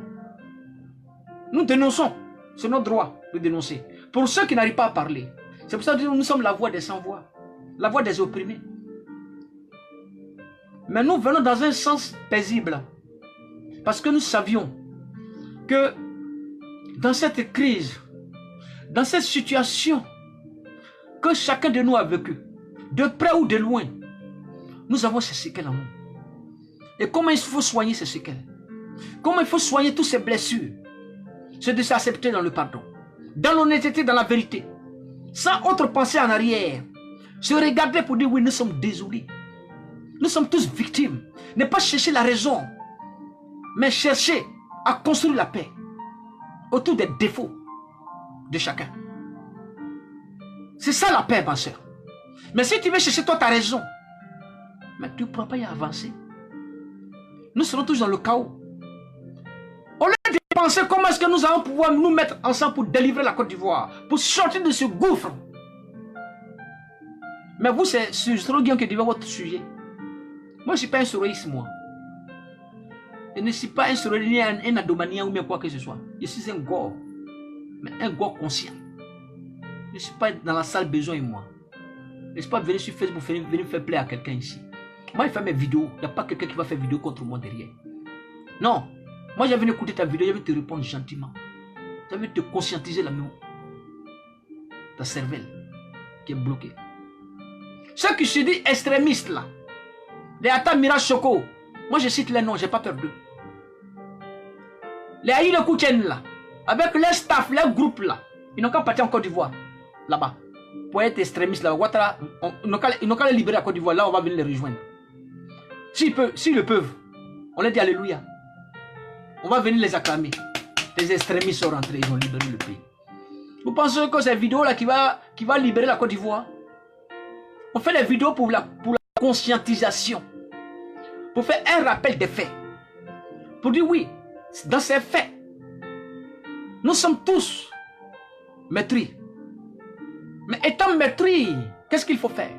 Nous dénonçons. C'est notre droit de dénoncer. Pour ceux qui n'arrivent pas à parler, c'est pour ça que nous sommes la voix des sans-voix, la voix des opprimés. Mais nous venons dans un sens paisible. Parce que nous savions que dans cette crise, dans cette situation que chacun de nous a vécu, de près ou de loin, nous avons ces séquelles en nous. Et comment il faut soigner ces séquelles? Comment il faut soigner toutes ces blessures? C'est de s'accepter dans le pardon, dans l'honnêteté, dans la vérité, sans autre pensée en arrière. Se regarder pour dire oui, nous sommes désolés. Nous sommes tous victimes. Ne pas chercher la raison, mais chercher à construire la paix autour des défauts de chacun. C'est ça la paix, ma soeur. Mais si tu veux chercher toi ta raison, mais tu ne pourras pas y avancer. Nous serons tous dans le chaos. Au lieu de penser comment est-ce que nous allons pouvoir nous mettre ensemble pour délivrer la Côte d'Ivoire, pour sortir de ce gouffre. Mais vous, c'est ce slogan qui devient votre sujet. Moi, je ne suis pas un soroïste, moi. Je ne suis pas un soroïste, ni un adomanien ou bien quoi que ce soit. Je suis un gore. Mais un gore conscient. Je ne suis pas dans la salle besoin, moi. Je ne suis pas venu sur Facebook venir faire plaisir à quelqu'un ici. Moi, je fais mes vidéos. Il n'y a pas quelqu'un qui va faire vidéo contre moi derrière. Non. Moi, j'ai venu écouter ta vidéo, je vais te répondre gentiment. Je vais te conscientiser la mémoire. Ta cervelle qui est bloquée. Ceux qui se disent extrémistes là, les Atta Mirage Choco, moi je cite les noms, j'ai pas peur d'eux. Les Aïe de Koutchen là, avec les staff, les groupes là, ils n'ont qu'à partir en Côte d'Ivoire, là-bas. Pour être extrémistes là, Ouattara, ils n'ont qu'à les libérer à Côte d'Ivoire, là on va venir les rejoindre. S'ils le peuvent, on leur dit alléluia. On va venir les acclamer. Les extrémistes sont rentrés, ils ont libéré le pays. Vous pensez que cette vidéo là qui va libérer la Côte d'Ivoire? On fait les vidéos pour la conscientisation. Pour faire un rappel des faits. Pour dire oui, dans ces faits, nous sommes tous maîtris. Mais étant maîtris, qu'est-ce qu'il faut faire?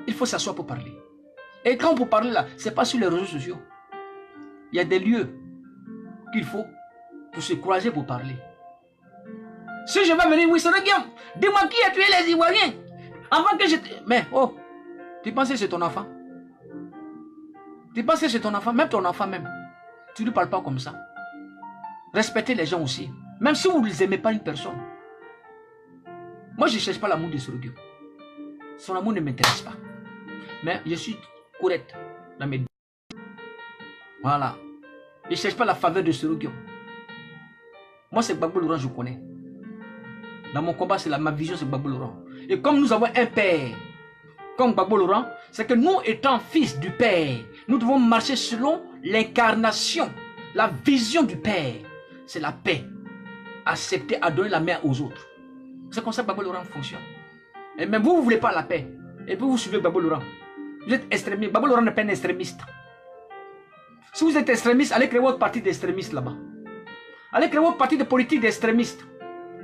Il faut s'asseoir pour parler. Et quand pour parler là, ce n'est pas sur les réseaux sociaux. Il y a des lieux qu'il faut pour se croiser pour parler. Si je vais venir, oui, c'est le Guillaume. Dis-moi qui a tué les Ivoiriens. Avant que je... Mais, oh, tu penses que c'est ton enfant? Tu penses que c'est ton enfant? Même ton enfant même. Tu ne lui parles pas comme ça. Respectez les gens aussi. Même si vous ne aimez pas une personne. Moi, je ne cherche pas l'amour de ce Dieu. Son amour ne m'intéresse pas. Mais je suis correct dans mes... Voilà. Je ne cherche pas la faveur de ce Dieu. Moi, c'est Gbagbo Laurent, je connais. Dans mon combat, c'est ma vision, c'est Gbagbo Laurent. Et comme nous avons un père, comme Gbagbo Laurent, c'est que nous, étant fils du père, nous devons marcher selon l'incarnation, la vision du père. C'est la paix. Accepter à donner la main aux autres. C'est comme ça que Gbagbo Laurent fonctionne. Et même vous, vous ne voulez pas la paix. Et puis vous suivez Gbagbo Laurent. Vous êtes extrémiste. Gbagbo Laurent n'est pas un extrémiste. Si vous êtes extrémiste, allez créer votre parti d'extrémistes là-bas. Allez créer votre parti de politique d'extrémistes.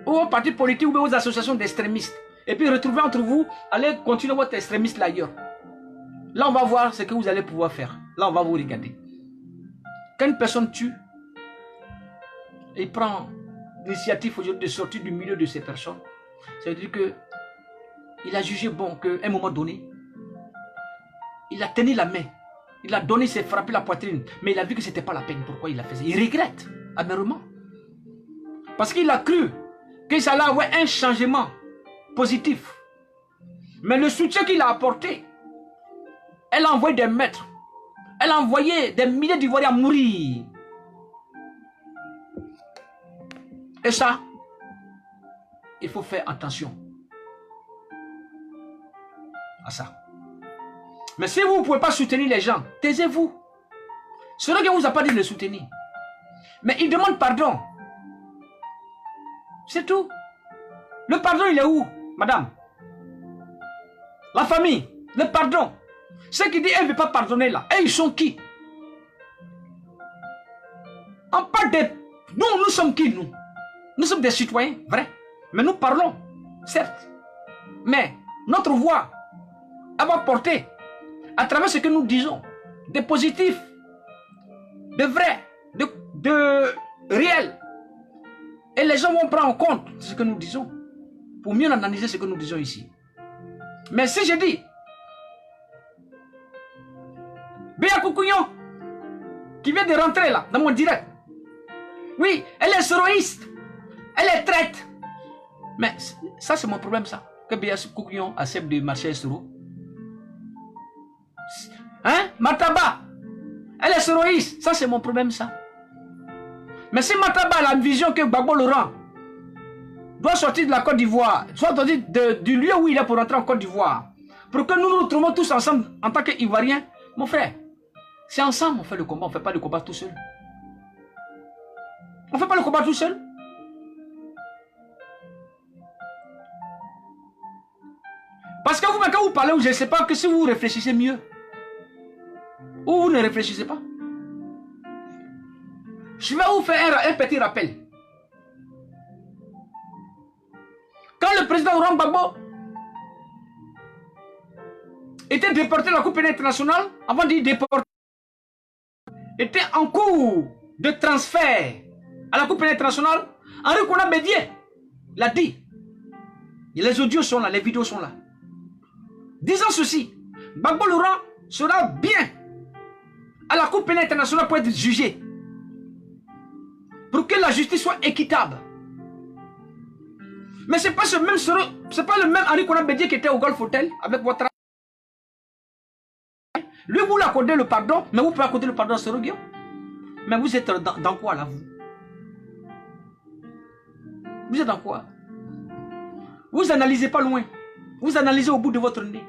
Ou votre parti politique ou vos associations d'extrémistes. Et puis retrouvez entre vous, allez continuer votre extrémiste là ailleurs. Là, on va voir ce que vous allez pouvoir faire. Là, on va vous regarder. Quand une personne tue, il prend l'initiative aujourd'hui de sortir du milieu de ces personnes. Ça veut dire que il a jugé bon qu'à un moment donné, il a tenu la main. Il a donné, il s'est frappé la poitrine. Mais il a vu que ce n'était pas la peine. Pourquoi il l'a fait? Il regrette amèrement. Parce qu'il a cru que ça allait avoir un changement positif. Mais le soutien qu'il a apporté, elle a envoyé des maîtres. Elle a envoyé des milliers d'Ivoiriens mourir. Et ça, il faut faire attention à ça. Mais si vous ne pouvez pas soutenir les gens, taisez-vous. Celui qui ne vous a pas dit de le soutenir. Mais il demande pardon. C'est tout. Le pardon, il est où, madame? La famille. Le pardon. Ceux qui disent elle ne veut pas pardonner là. Et ils sont qui? On parle de... Nous sommes qui nous? Nous sommes des citoyens, vrai. Mais nous parlons, certes. Mais notre voix, elle va porter à travers ce que nous disons, de positif, de vrai, de réel. Et les gens vont prendre en compte ce que nous disons pour mieux analyser ce que nous disons ici. Mais si je dis Béa Koukouyon, qui vient de rentrer là, dans mon direct, oui, elle est séroïste, elle est traite. Mais ça, c'est mon problème, ça. Que Béa Koukouyon accepte de marcher à Soro. Hein? Mataba, elle est séroïste. Ça, c'est mon problème, ça. Mais si Mataba a la vision que Gbagbo Laurent doit sortir de la Côte d'Ivoire, soit sortir du lieu où il est pour rentrer en Côte d'Ivoire, pour que nous nous retrouvons tous ensemble en tant qu'Ivoiriens, mon frère, c'est ensemble on fait le combat, on ne fait pas le combat tout seul. On ne fait pas le combat tout seul. Parce que vous, quand vous parlez, je ne sais pas que si vous réfléchissez mieux, ou vous ne réfléchissez pas. Je vais vous faire un petit rappel. Quand le président Laurent Gbagbo était déporté de la Coupe pénale internationale, avant d'y déporter, était en cours de transfert à la Coupe pénale internationale, Henri Konan Bédié l'a dit. Et les audios sont là, les vidéos sont là. Disant ceci, Gbagbo Laurent sera bien à la Coupe pénale internationale pour être jugé. Pour que la justice soit équitable. Mais ce n'est pas le même Henri Konan Bédié qui était au Golf Hotel avec votre... Lui, vous l'accordez le pardon, mais vous pouvez accorder le pardon à Soro Guillaume. Mais vous êtes dans quoi là, vous? Vous êtes dans quoi? Vous analysez pas loin. Vous analysez au bout de votre nez.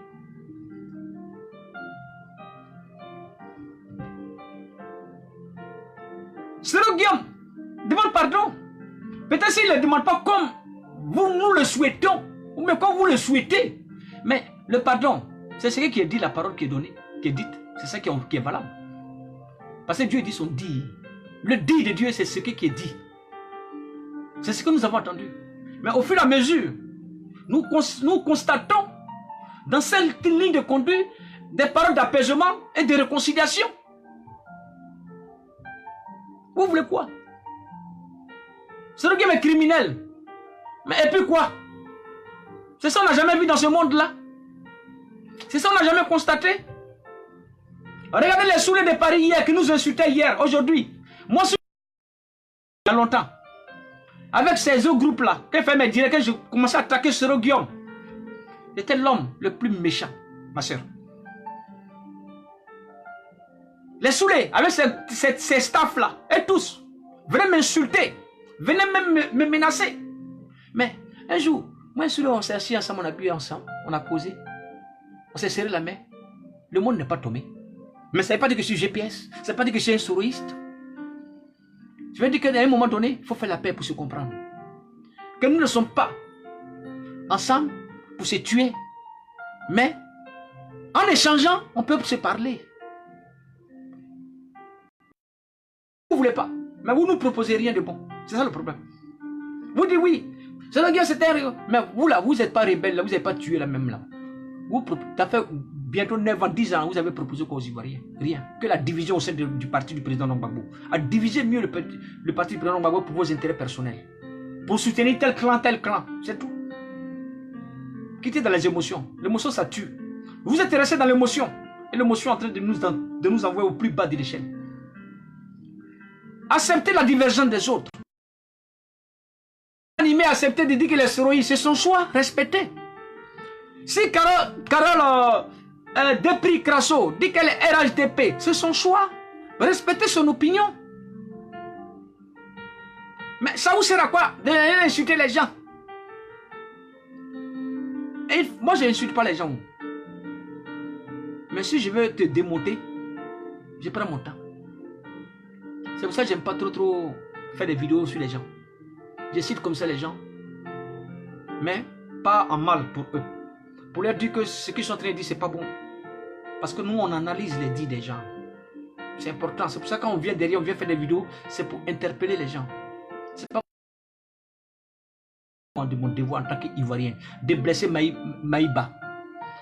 Soro Guillaume demande pardon. Peut-être s'il ne le demande pas comme nous le souhaitons, ou même comme vous le souhaitez. Mais le pardon, c'est ce qui est dit, la parole qui est donnée, qui est dite. C'est ça qui est valable. Parce que Dieu dit son dit. Le dit de Dieu, c'est ce qui est dit. C'est ce que nous avons entendu. Mais au fur et à mesure, nous constatons dans cette ligne de conduite des paroles d'apaisement et de réconciliation. Vous voulez quoi? Ce regard est criminel. Mais et puis quoi? C'est ça qu'on n'a jamais vu dans ce monde-là. C'est ça qu'on n'a jamais constaté. Regardez les soulets de Paris hier qui nous insultaient hier, aujourd'hui. Moi, il y a longtemps, avec ces autres groupes-là, quand fait mes directs, je commençais à attaquer Soro Guillaume. C'était l'homme le plus méchant, ma soeur. Les soulets, avec ces staffs-là, et tous, venaient m'insulter, venaient même me menacer. Mais un jour, moi et Soulé, on s'est assis ensemble, on a bu ensemble, on a causé, on s'est serré la main. Le monde n'est pas tombé. Mais ça ne veut pas dire que je suis GPS, ça ne veut pas dire que je suis un soroïste. Je veux dire qu'à un moment donné, il faut faire la paix pour se comprendre. Que nous ne sommes pas ensemble pour se tuer. Mais en échangeant, on peut se parler. Vous ne voulez pas, mais vous ne nous proposez rien de bon. C'est ça le problème. Vous dites oui, c'est la guerre, c'est terrible. Mais vous là, vous n'êtes pas rebelle, là, vous n'avez pas tué la même là. Vous avez fait bientôt 9 ans, 10 ans, vous avez proposé quoi aux Ivoiriens? Rien. Que la division au sein du parti du président Gbagbo. À diviser mieux le parti du président Gbagbo pour vos intérêts personnels. Pour soutenir tel clan, c'est tout. Quittez dans les émotions. L'émotion, ça tue. Vous êtes resté dans l'émotion. Et l'émotion est en train de nous envoyer au plus bas de l'échelle. Acceptez la divergence des autres. Animé, accepter de dire que les séroïstes, c'est son choix, respectez. Si Carole Desprez Crasso dit qu'elle est RHDP, c'est son choix. Respectez son opinion. Mais ça vous sert à quoi d'insulter les gens? Et moi, je n'insulte pas les gens. Mais si je veux te démonter, je prends mon temps. C'est pour ça que j'aime pas trop faire des vidéos sur les gens. Je cite comme ça les gens, mais pas en mal pour eux. pour leur dire que ce qu'ils sont en train de dire, c'est pas bon. Parce que nous, on analyse les dits des gens. C'est important. C'est pour ça que quand on vient derrière, on vient faire des vidéos, c'est pour interpeller les gens. C'est pas de mon devoir en tant qu'Ivoirien de blesser Maïba,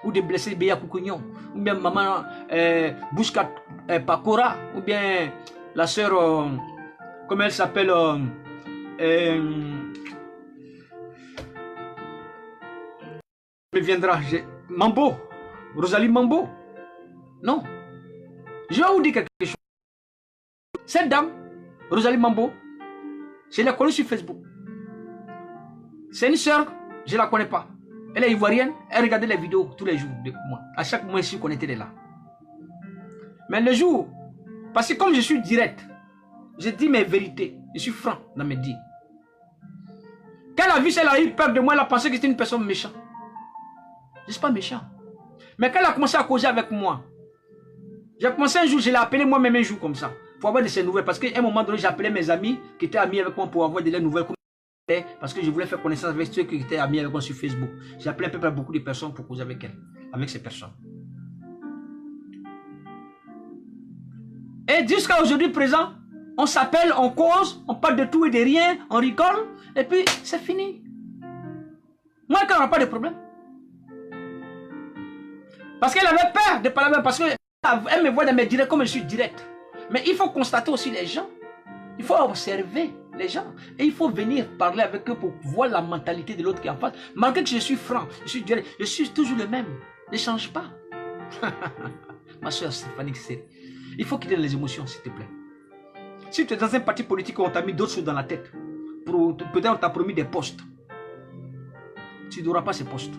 ou de blesser Béa Koukouignon, ou bien Maman Bouchkat Pakora, ou bien la sœur, comment elle s'appelle, me viendra, Mambo, Rosalie Mambo. Non. Je vais vous dire quelque chose. Cette dame, Rosalie Mambo, je l'ai connue sur Facebook. C'est une sœur, je ne la connais pas. Elle est ivoirienne, elle regardait les vidéos tous les jours de moi. À chaque mois, je suis connecté là. Mais le jour, parce que comme je suis direct, je dis mes vérités, je suis franc dans mes dires. Quand elle a vu ça, elle a eu peur de moi, elle a pensé que c'était une personne méchante. Je ne suis pas méchant. Mais quand elle a commencé à causer avec moi, j'ai commencé un jour, je l'ai appelé moi-même un jour comme ça, pour avoir de ses nouvelles. Parce qu'à un moment donné, j'appelais mes amis qui étaient amis avec moi pour avoir de leurs nouvelles. Parce que je voulais faire connaissance avec ceux qui étaient amis avec moi sur Facebook. J'ai appelé à peu près beaucoup de personnes pour causer avec elles, avec ces personnes. Et jusqu'à aujourd'hui présent, on s'appelle, on cause, on parle de tout et de rien, on rigole, et puis c'est fini. Moi, quand on n'a pas de problème. Parce qu'elle avait peur de parler, parce qu'elle me voit dans mes directs comme je suis direct. Mais il faut constater aussi les gens. Il faut observer les gens. Et il faut venir parler avec eux pour voir la mentalité de l'autre qui est en face. Malgré que je suis franc, je suis direct, je suis toujours le même. Ne change pas. Ma soeur Stéphanie, il faut quitter les émotions, s'il te plaît. Si tu es dans un parti politique où on t'a mis d'autres choses dans la tête, peut-être on t'a promis des postes, tu n'auras pas ces postes.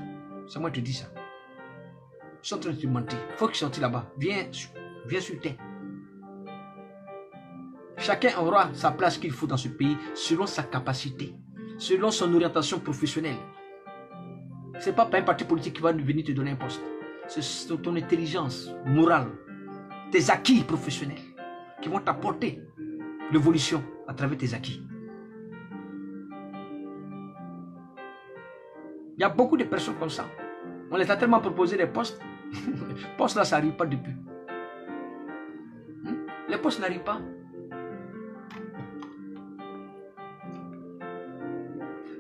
C'est moi qui te dis ça. Je suis en train de te mentir. Il faut que je sorte là-bas. Viens sur terre. Chacun aura sa place qu'il faut dans ce pays selon sa capacité, selon son orientation professionnelle. Ce n'est pas un parti politique qui va venir te donner un poste. C'est ton intelligence morale, tes acquis professionnels qui vont t'apporter l'évolution à travers tes acquis. Il y a beaucoup de personnes comme ça. On les a tellement proposé des postes. Les postes là, ça n'arrive pas depuis. Les postes n'arrivent pas.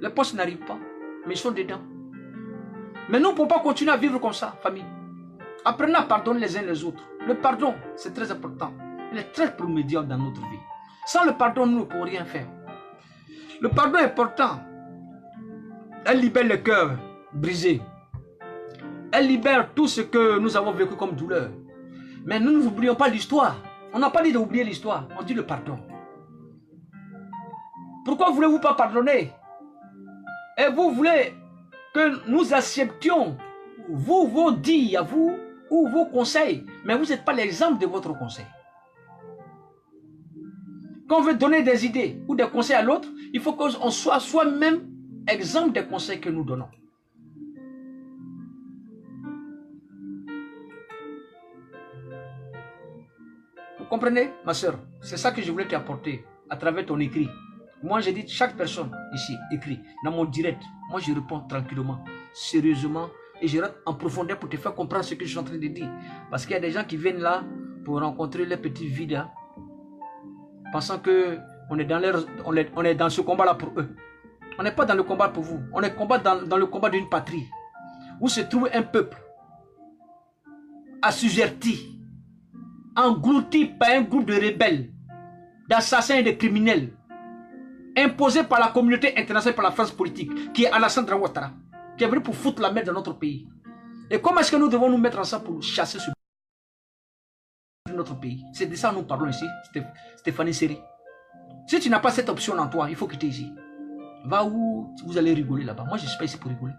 Les postes n'arrivent pas. Mais ils sont dedans. Mais nous ne pouvons pas continuer à vivre comme ça, famille. Apprenez à pardonner les uns les autres. Le pardon, c'est très important. Il est très primordial dans notre vie. Sans le pardon, nous ne pouvons rien faire. Le pardon est important. Elle libère le cœur brisé. Elle libère tout ce que nous avons vécu comme douleur. Mais nous n'oublions pas l'histoire. On n'a pas dit d'oublier l'histoire. On dit le pardon. Pourquoi voulez-vous pas pardonner? Et vous voulez que nous acceptions vos dits à vous ou vos conseils. Mais vous n'êtes pas l'exemple de votre conseil. Quand on veut donner des idées ou des conseils à l'autre, il faut qu'on soit soi-même exemple des conseils que nous donnons. Vous comprenez, ma soeur? C'est ça que je voulais t'apporter à travers ton écrit. Moi, j'ai dit, chaque personne ici écrit dans mon direct. Moi, je réponds tranquillement, sérieusement, et je rentre en profondeur pour te faire comprendre ce que je suis en train de dire. Parce qu'il y a des gens qui viennent là pour rencontrer les petits vides, hein, pensant que on est dans ce combat-là pour eux. On n'est pas dans le combat pour vous. On est dans le combat d'une patrie où se trouve un peuple assujetti, englouti par un groupe de rebelles, d'assassins et de criminels, imposé par la communauté internationale, par la France politique, qui est Alassane Ouattara, qui est venu pour foutre la merde dans notre pays. Et comment est-ce que nous devons nous mettre ensemble pour chasser notre pays? C'est de ça que nous parlons ici, Stéphanie Seri. Si tu n'as pas cette option en toi, il faut quitter ici. Va où vous allez rigoler là-bas. Moi, je ne suis pas ici pour rigoler.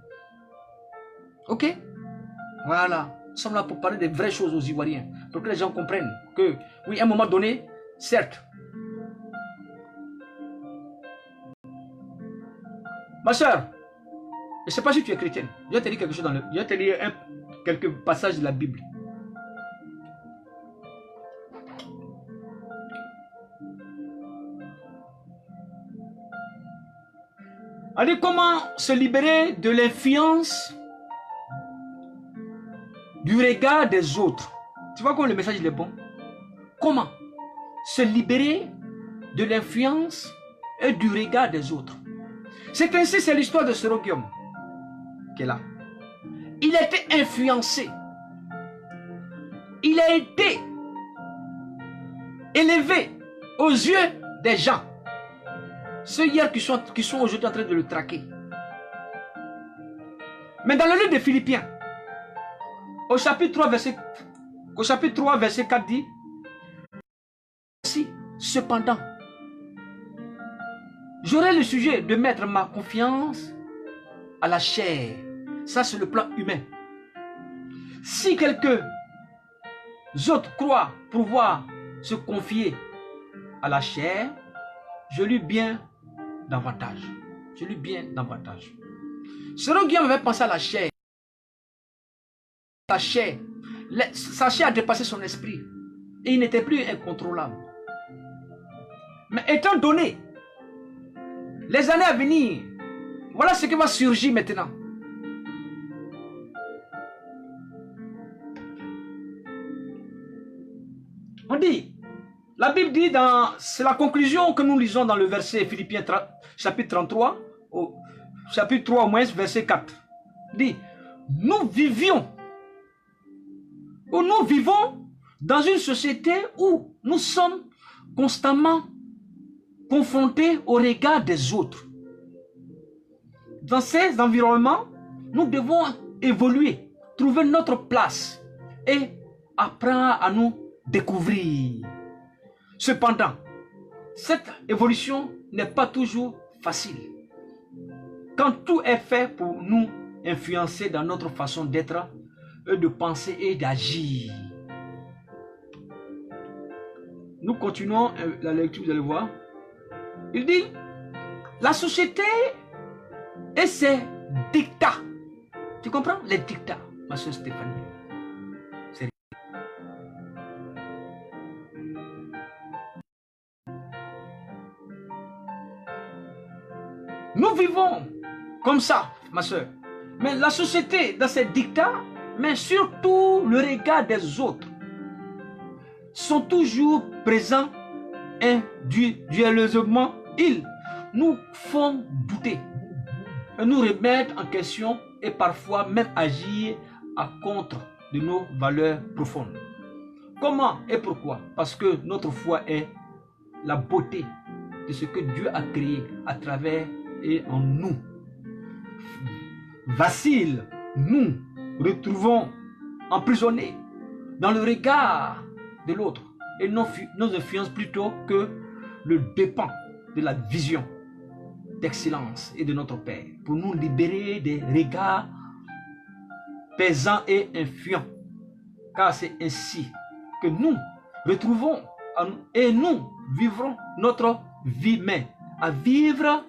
Ok? Voilà. Nous sommes là pour parler des vraies choses aux Ivoiriens. Pour que les gens comprennent que, oui, à un moment donné, certes, ma soeur, je ne sais pas si tu es chrétienne. Je vais te dire quelque chose je vais te lire quelques passages de la Bible. On dit comment se libérer de l'influence du regard des autres. Tu vois comment le message il est bon? Comment se libérer de l'influence et du regard des autres. C'est ainsi, c'est l'histoire de Soroguium qui est là. Il a été influencé. Il a été élevé aux yeux des gens. Ceux hier qui sont aujourd'hui en train de le traquer. Mais dans le livre de Philippiens, au chapitre 3, verset 4 dit, cependant, j'aurai le sujet de mettre ma confiance à la chair. Ça, c'est le plan humain. Si quelques autres croient pouvoir se confier à la chair, je lui bien davantage. Je lui bien davantage. Soroguium avait pensé à la chair. Sa chair a dépassé son esprit. Et il n'était plus incontrôlable. Mais étant donné les années à venir, voilà ce qui va surgir maintenant. On dit, la Bible dit, c'est la conclusion que nous lisons dans le verset Philippiens chapitre 33, au chapitre 3 au moins, verset 4. Dit, nous vivons dans une société où nous sommes constamment confrontés au regard des autres. Dans ces environnements, nous devons évoluer, trouver notre place et apprendre à nous découvrir. Cependant, cette évolution n'est pas toujours facile. Quand tout est fait pour nous influencer dans notre façon d'être, de penser et d'agir. Nous continuons la lecture, vous allez voir. Il dit, la société et ses dictats. Tu comprends? Les dictats, ma soeur Stéphanie. Nous vivons comme ça, ma soeur. Mais la société, dans ses dictats, mais surtout le regard des autres, sont toujours présents individuellement. Ils nous font douter, nous remettre en question et parfois même agir à contre de nos valeurs profondes. Comment et pourquoi? Parce que notre foi est la beauté de ce que Dieu a créé à travers et en nous. Vacille, nous retrouvons emprisonnés dans le regard de l'autre et nos influences plutôt que le dépend de la vision d'excellence et de notre Père pour nous libérer des regards pesants et influents, car c'est ainsi que nous retrouvons et nous vivrons notre vie, mais à vivre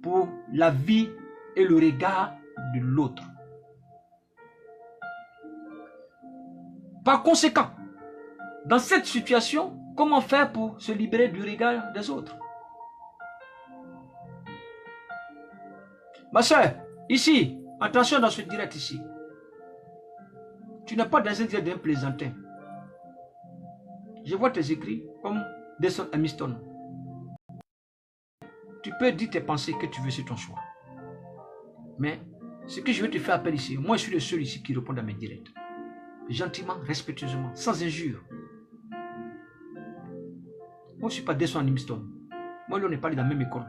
pour la vie et le regard de l'autre. Par conséquent, dans cette situation, comment faire pour se libérer du regard des autres? Ma soeur, ici, attention dans ce direct ici. Tu n'es pas dans un direct d'un plaisantin. Je vois tes écrits comme Desson Amiston. Tu peux dire tes pensées que tu veux sur ton choix. Mais ce que je veux te faire appel ici, moi je suis le seul ici qui répond à mes directs. Gentiment, respectueusement, sans injure. Moi je ne suis pas Desson Amiston. Moi on n'est pas dans la même école.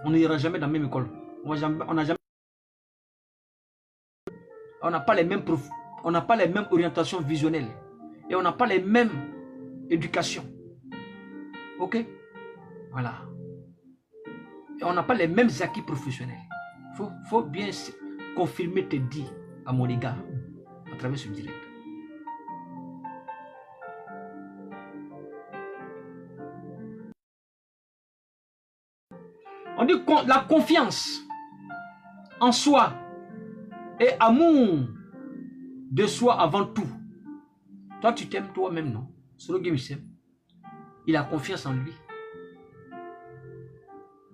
On n'ira jamais dans la même école. On n'a pas les mêmes profs. On n'a pas les mêmes orientations visionnelles. Et on n'a pas les mêmes éducations. Ok? Voilà. Et on n'a pas les mêmes acquis professionnels. Faut bien confirmer tes dits à mon égard à travers ce direct. On dit la confiance en soi et amour de soi avant tout. Toi, tu t'aimes toi-même, non? Soroguium s'aime. Il a confiance en lui.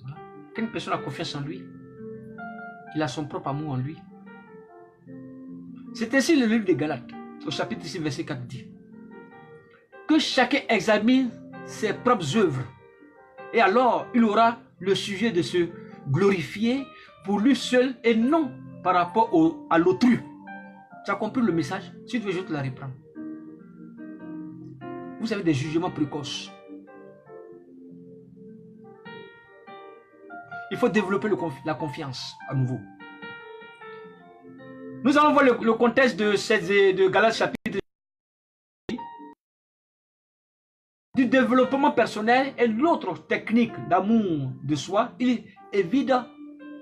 Voilà. Quand une personne a confiance en lui, il a son propre amour en lui. C'est ainsi le livre des Galates. au chapitre 6, verset 4 dit que chacun examine ses propres œuvres. Et alors, il aura le sujet de se glorifier pour lui seul et non par rapport à l'autrui. Tu as compris le message? Si tu veux, je te la reprends. Vous avez des jugements précoces. Il faut développer la confiance à nouveau. Nous allons voir le contexte de Galates chapitre du développement personnel et l'autre technique d'amour de soi. Il est évident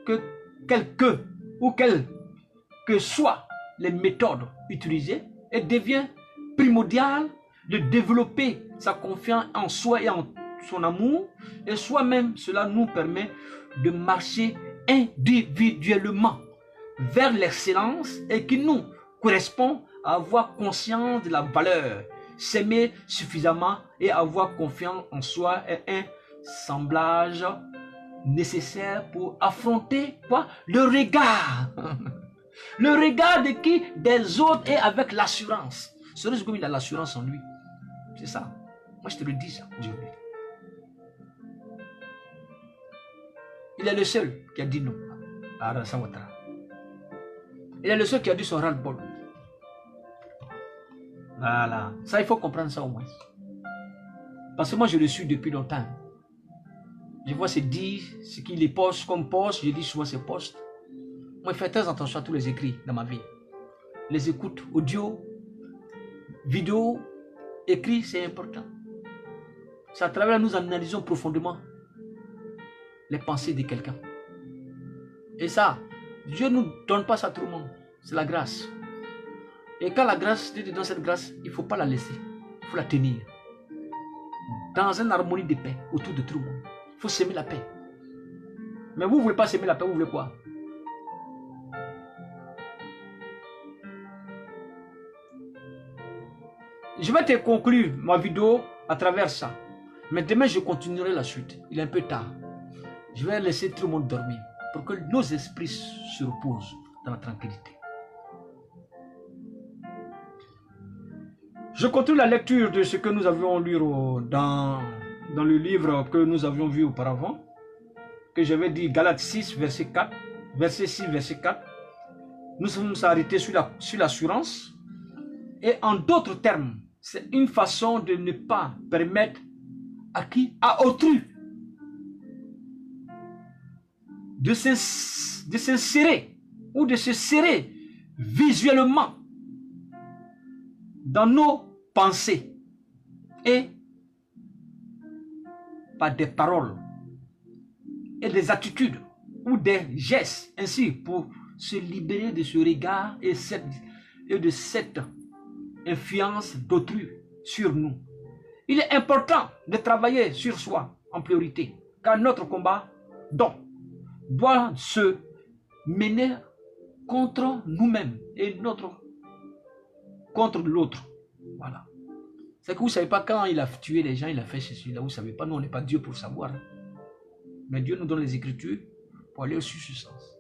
que quelles que soient les méthodes utilisées, il devient primordial de développer sa confiance en soi et en son amour, et soi-même, cela nous permet de marcher individuellement vers l'excellence et qui nous correspond à avoir conscience de la valeur, s'aimer suffisamment et avoir confiance en soi est un semblage nécessaire pour affronter quoi? Le regard. Le regard de qui? Des autres et avec l'assurance. C'est comme il a l'assurance en lui. C'est ça. Moi je te le dis ça aujourd'hui. Il est le seul qui a dit non à Alassane Ouattara. Il est le seul qui a dit son ras-le-bol. Voilà. Ça, il faut comprendre ça au moins. Parce que moi, je le suis depuis longtemps. Je vois ses dire, ce qu'il les poste comme poste. Je dis souvent ses postes. Moi, je fais très attention à tous les écrits dans ma vie. Les écoutes, audio, vidéo, écrit, c'est important. C'est à travers nous analysons profondément les pensées de quelqu'un. Et ça, Dieu ne nous donne pas ça à tout le monde. C'est la grâce. Et quand la grâce, Dieu te donne cette grâce, il ne faut pas la laisser. Il faut la tenir. Dans une harmonie de paix autour de tout le monde. Il faut s'aimer la paix. Mais vous ne voulez pas s'aimer la paix, vous voulez quoi? Je vais te conclure ma vidéo à travers ça. Mais demain, je continuerai la suite. Il est un peu tard. Je vais laisser tout le monde dormir pour que nos esprits se reposent dans la tranquillité. Je continue la lecture de ce que nous avions lu dans le livre que nous avions vu auparavant, que j'avais dit Galates 6, verset 4, verset 6, verset 4. Nous sommes arrêtés sur l'assurance. Et en d'autres termes, c'est une façon de ne pas permettre à qui? À autrui de s'insérer ou de se serrer visuellement dans nos pensées et par des paroles et des attitudes ou des gestes, ainsi pour se libérer de ce regard et de cette influence d'autrui sur nous. Il est important de travailler sur soi en priorité, car notre combat doit se mener contre nous-mêmes et contre l'autre. Voilà. C'est que vous ne savez pas quand il a tué les gens, il a fait ceci, là, vous ne savez pas, nous on n'est pas Dieu pour savoir. Mais Dieu nous donne les Écritures pour aller sur ce sens.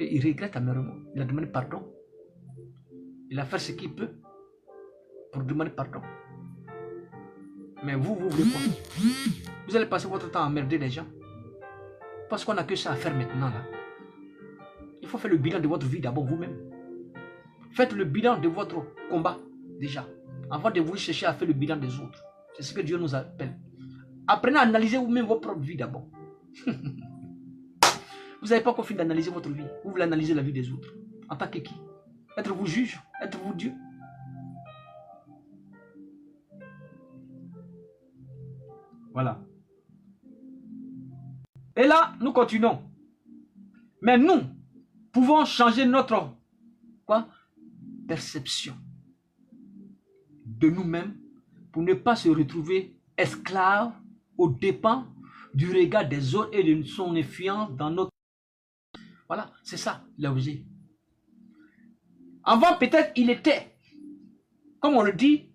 Il regrette amèrement, il a demandé pardon. Il a fait ce qu'il peut pour demander pardon. Mais vous voulez quoi? Vous allez passer votre temps à emmerder les gens. Parce qu'on n'a que ça à faire maintenant là. Il faut faire le bilan de votre vie d'abord vous-même. Faites le bilan de votre combat déjà. Avant de vous chercher à faire le bilan des autres. C'est ce que Dieu nous appelle. Apprenez à analyser vous-même votre propre vie d'abord. Vous n'avez pas encore fini d'analyser votre vie. Vous voulez analyser la vie des autres. En tant que qui? Être vous juge? Être vous Dieu? Voilà. Et là, nous continuons. Mais nous pouvons changer notre perception de nous-mêmes pour ne pas se retrouver esclaves aux dépens du regard des autres et de son influence dans notre... Voilà, c'est ça l'objet. Avant, peut-être, il était, comme on le dit,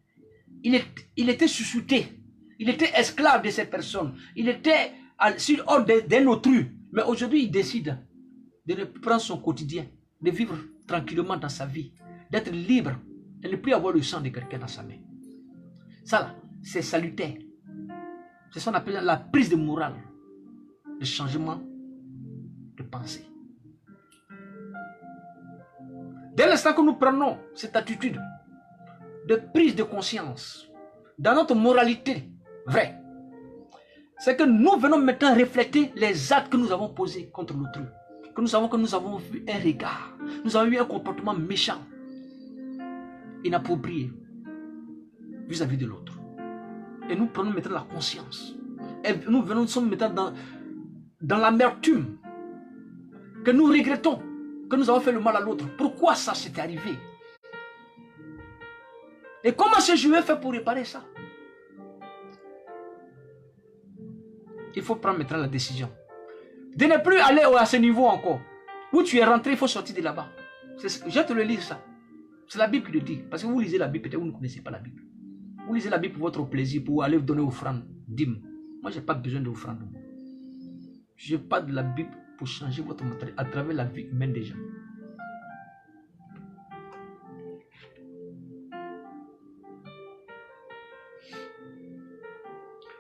il était chouchouté. Il était esclave de ces personnes. Il était sur ordre d'un autrui. Mais aujourd'hui, il décide de reprendre son quotidien, de vivre tranquillement dans sa vie, d'être libre et ne plus avoir le sang de quelqu'un dans sa main. Ça là, c'est salutaire. C'est ce qu'on appelle la prise de morale, le changement de pensée. Dès l'instant que nous prenons cette attitude de prise de conscience dans notre moralité vraie, c'est que nous venons maintenant refléter les actes que nous avons posés contre l'autrui. Que nous savons que nous avons vu un regard, nous avons eu un comportement méchant, inapproprié vis-à-vis de l'autre. Et nous prenons maintenant la conscience. Et nous sommes maintenant dans l'amertume que nous regrettons, que nous avons fait le mal à l'autre. Pourquoi ça s'est arrivé? Et comment est-ce que je vais faire pour réparer ça? Il faut prendre maintenant la décision de ne plus aller à ce niveau encore. Où tu es rentré, il faut sortir de là-bas. Je te le lis ça. C'est la Bible qui le dit. Parce que vous lisez la Bible, peut-être vous ne connaissez pas la Bible. Vous lisez la Bible pour votre plaisir, pour aller donner offrande, dîme. Moi, je n'ai pas besoin d'offrande. Je n'ai pas de la Bible pour changer votre matériel à travers la vie humaine des gens.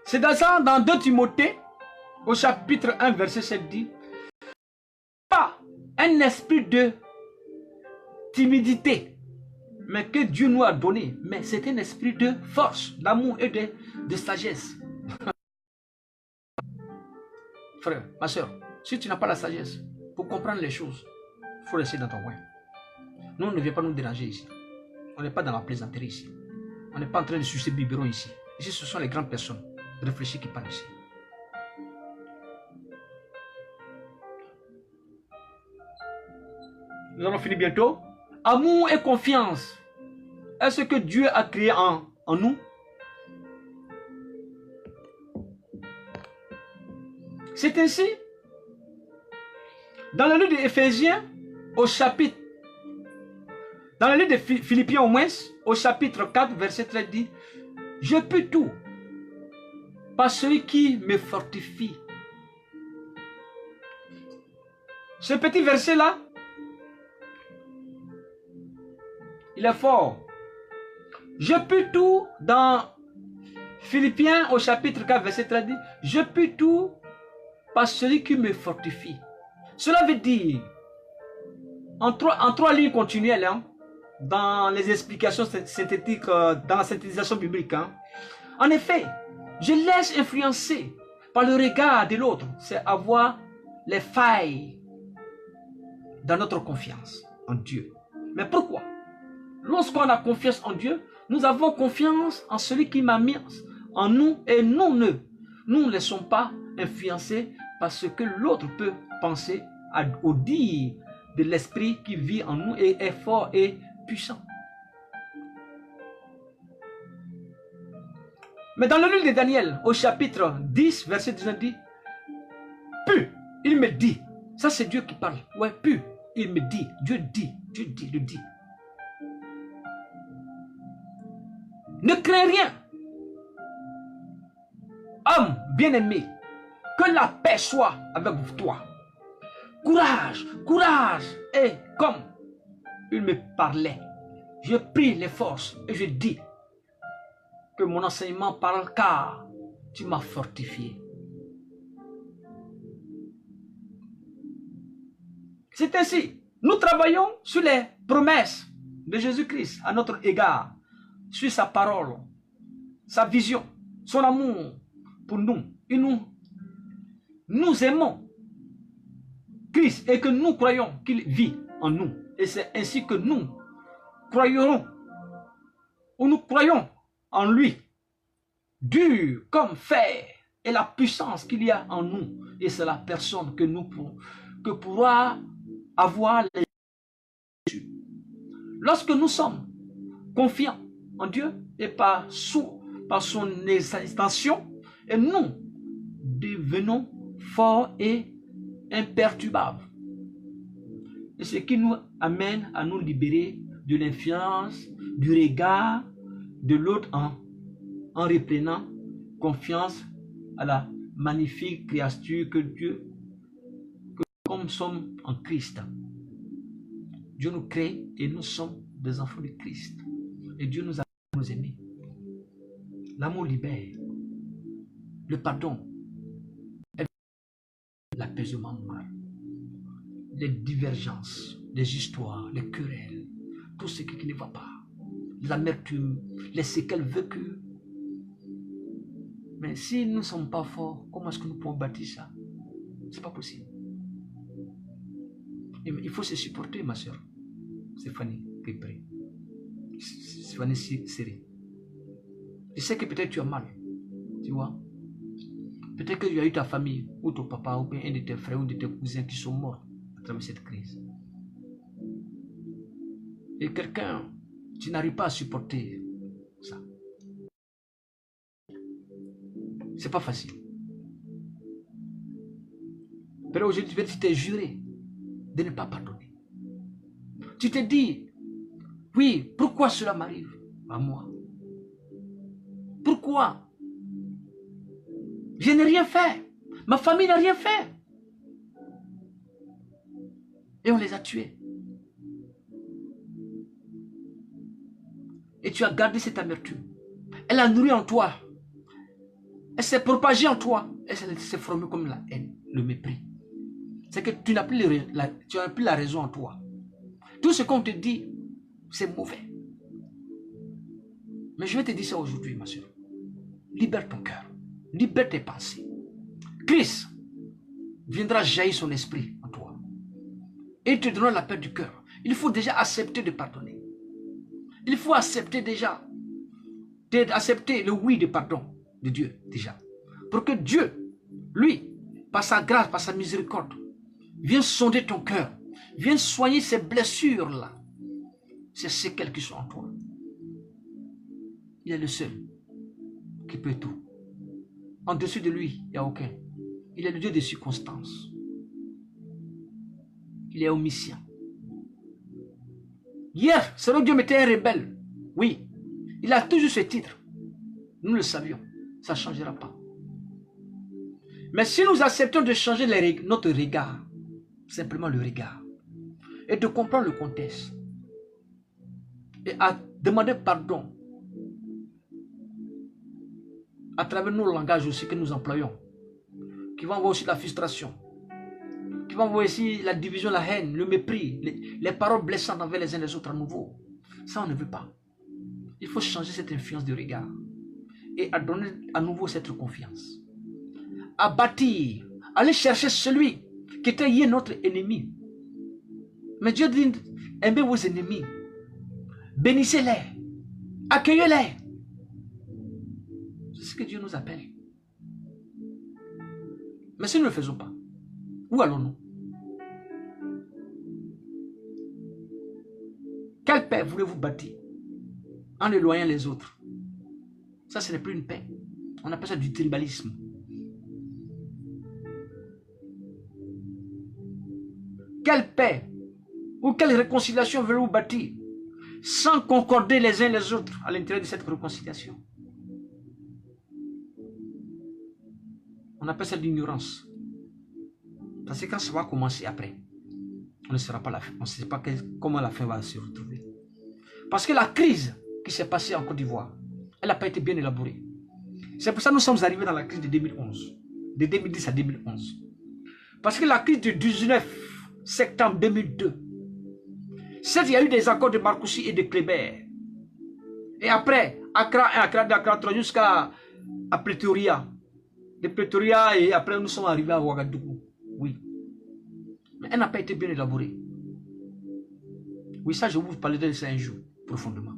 C'est dans ça, dans 2 Timothée, au chapitre 1, verset 7 dit, pas un esprit de timidité, mais que Dieu nous a donné, mais c'est un esprit de force, d'amour et de sagesse. Frère, ma soeur, si tu n'as pas la sagesse pour comprendre les choses, il faut rester dans ton coin. Nous, on ne vient pas nous déranger ici. On n'est pas dans la plaisanterie ici. On n'est pas en train de sucer biberon ici. Ici, ce sont les grandes personnes réfléchies qui parlent ici. Nous allons finir bientôt. Amour et confiance. Est-ce que Dieu a créé en nous? C'est ainsi. Dans le livre d'Éphésiens, au chapitre, dans le livre de Philippiens au moins, au chapitre 4, verset 13 dit, je peux tout par celui qui me fortifie. Ce petit verset-là, il est fort. Je peux tout dans Philippiens au chapitre 4, verset 13 dit, je peux tout par celui qui me fortifie. Cela veut dire, en trois lignes continuelles, hein, dans les explications synthétiques, dans la synthétisation biblique. Hein. En effet, je laisse influencer par le regard de l'autre. C'est avoir les failles dans notre confiance en Dieu. Mais pourquoi? Lorsqu'on a confiance en Dieu, nous avons confiance en celui qui m'a mis en nous et nous ne laissons pas influencer par ce que l'autre peut penser au dire de l'esprit qui vit en nous et est fort et puissant. Mais dans le livre de Daniel, au chapitre 10, verset 19 dit, puis il me dit, ça c'est Dieu qui parle, ouais, puis il me dit, Dieu le dit. Ne crains rien, homme bien-aimé, que la paix soit avec toi. Courage, courage. Et comme il me parlait, je pris les forces et je dis que mon enseignement parle car tu m'as fortifié. C'est ainsi, nous travaillons sur les promesses de Jésus-Christ à notre égard, sur sa parole, sa vision, son amour pour nous. Et nous aimons Christ et que nous croyons qu'il vit en nous. Et c'est ainsi que nous croyons, ou nous croyons en lui, dur comme fer, et la puissance qu'il y a en nous. Et c'est la personne que pourra avoir les yeux. Lorsque nous sommes confiants en Dieu et par son extension, et nous devenons forts et imperturbables. Et ce qui nous amène à nous libérer de l'influence, du regard de l'autre en reprenant confiance à la magnifique créature que Dieu, comme nous sommes en Christ. Dieu nous crée et nous sommes des enfants de Christ. Et Dieu nous a nous aimer. L'amour libère. Le pardon. L'apaisement moral. Les divergences, les histoires, les querelles, tout ce qui ne va pas. L'amertume, les séquelles vécues. Mais si nous ne sommes pas forts, comment est-ce que nous pouvons bâtir ça? C'est pas possible. Il faut se supporter, ma soeur. Stéphanie, qui prie. Stéphanie Siri. Je sais que peut-être tu as mal. Tu vois? Peut-être que tu as eu ta famille, ou ton papa, ou bien un de tes frères, ou de tes cousins qui sont morts à travers cette crise. Et quelqu'un, tu n'arrives pas à supporter ça. C'est pas facile. Mais aujourd'hui, tu t'es juré de ne pas pardonner. Tu te dis, oui, pourquoi cela m'arrive à moi? Pourquoi? Je n'ai rien fait. Ma famille n'a rien fait. Et on les a tués. Et tu as gardé cette amertume. Elle a nourri en toi. Elle s'est propagée en toi. Et elle s'est formée comme la haine, le mépris. C'est que tu n'as plus, plus la raison en toi. Tout ce qu'on te dit, c'est mauvais. Mais je vais te dire ça aujourd'hui, ma soeur. Libère ton cœur. Libère tes pensées. Christ viendra jaillir son esprit en toi. Et te donnera la paix du cœur. Il faut déjà accepter de pardonner. Il faut accepter déjà. Accepter le oui de pardon de Dieu déjà. Pour que Dieu, lui, par sa grâce, par sa miséricorde, vienne sonder ton cœur. Vienne soigner ces blessures-là. Ces séquelles qui sont en toi. Il est le seul qui peut tout. En dessus de lui, il n'y a aucun. Il est le Dieu des circonstances. Il est omniscient. Hier, ce Dieu mettait un rebelle. Oui, il a toujours ce titre. Nous le savions. Ça ne changera pas. Mais si nous acceptons de changer notre regard, simplement le regard, et de comprendre le contexte, et à demander pardon, à travers nos langages aussi que nous employons, qui vont avoir aussi la frustration, qui vont avoir aussi la division, la haine, le mépris, les paroles blessantes envers les uns les autres à nouveau. Ça, on ne veut pas. Il faut changer cette influence de regard et à donner à nouveau cette confiance. À bâtir, aller chercher celui qui était hier notre ennemi. Mais Dieu dit, aimez vos ennemis, bénissez-les, accueillez-les. C'est ce que Dieu nous appelle. Mais si nous ne le faisons pas, où allons-nous? Quelle paix voulez-vous bâtir en éloignant les autres? Ça, ce n'est plus une paix. On appelle ça du tribalisme. Quelle paix ou quelle réconciliation voulez-vous bâtir sans concorder les uns les autres à l'intérieur de cette réconciliation? On appelle ça l'ignorance. Parce que quand ça va commencer après, on ne saura pas la fin. On ne sait pas comment la fin va se retrouver. Parce que la crise qui s'est passée en Côte d'Ivoire, elle n'a pas été bien élaborée. C'est pour ça que nous sommes arrivés dans la crise de 2011. De 2010 à 2011. Parce que la crise du 19 septembre 2002, certes, il y a eu des accords de Marcoussis et de Kléber. Et après, Accra 1, Accra 2, Accra 3, jusqu'à Pretoria. De Pretoria, et après nous sommes arrivés à Ouagadougou. Oui. Mais elle n'a pas été bien élaborée. Oui, ça, je vous parlerai de ça un jour, profondément.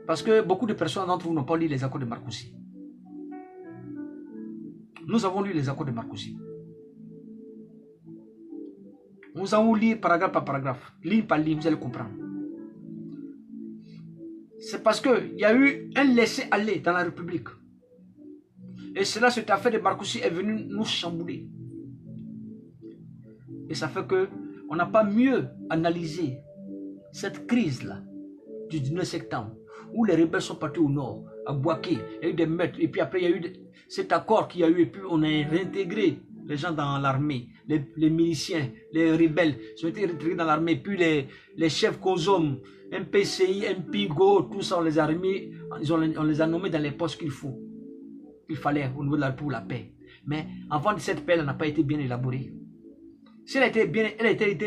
Parce que beaucoup de personnes d'entre vous n'ont pas lu les accords de Marcoussis. Nous avons lu les accords de Marcoussis. Nous allons lire paragraphe par paragraphe, ligne par ligne, vous allez comprendre. C'est parce qu'il y a eu un laisser-aller dans la République. Et cela, cette affaire de Marcoussis est venue nous chambouler. Et ça fait qu'on n'a pas mieux analysé cette crise-là du 19 septembre, où les rebelles sont partis au nord, à Bouaké, il y a eu des meurtres, et puis après il y a eu cet accord qu'il y a eu, et puis on a réintégré les gens dans l'armée, les miliciens, les rebelles, ils ont été retirés dans l'armée, puis les chefs COSOM, MPCI, MPGO, tout ça, on les a remis, on les a nommés dans les postes qu'il fallait au niveau de pour la paix. Mais avant de cette paix, elle n'a pas été bien élaborée. Si elle a été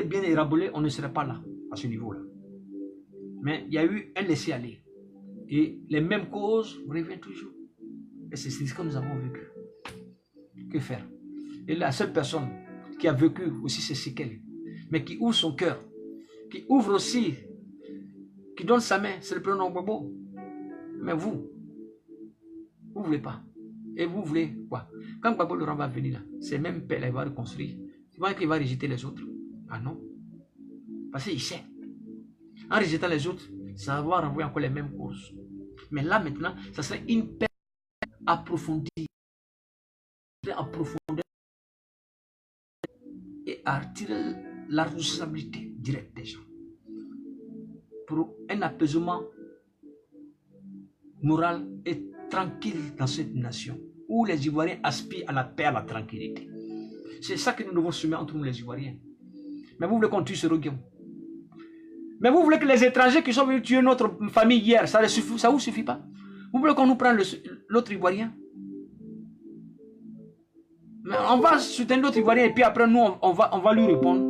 bien élaborée, on ne serait pas là, à ce niveau-là. Mais il y a eu un laisser-aller. Et les mêmes causes reviennent toujours. Et c'est ce que nous avons vécu. Que faire? Et la seule personne qui a vécu aussi ces séquelles, mais qui ouvre son cœur, qui ouvre aussi, qui donne sa main, c'est le prénom Gbagbo. Mais vous ne voulez pas. Et vous voulez quoi? Quand Gbagbo Laurent va venir là, c'est même père, il va reconstruire. Tu vois qu'il va rejeter les autres? Ah non. Parce qu'il sait. En rejetant les autres, ça va renvoyer encore les mêmes causes. Mais là maintenant, ça serait une paix approfondie. En profondeur. Et à retirer la responsabilité directe des gens. Pour un apaisement moral et tranquille dans cette nation. Où les Ivoiriens aspirent à la paix, à la tranquillité. C'est ça que nous devons semer entre nous les Ivoiriens. Mais vous voulez qu'on tue ce Roguion? Mais vous voulez que les étrangers qui sont venus tuer notre famille hier, ça ne vous suffit pas? Vous voulez qu'on nous prenne l'autre Ivoirien? Mais on va soutenir l'autre Ivoirien et puis après nous, on va lui répondre.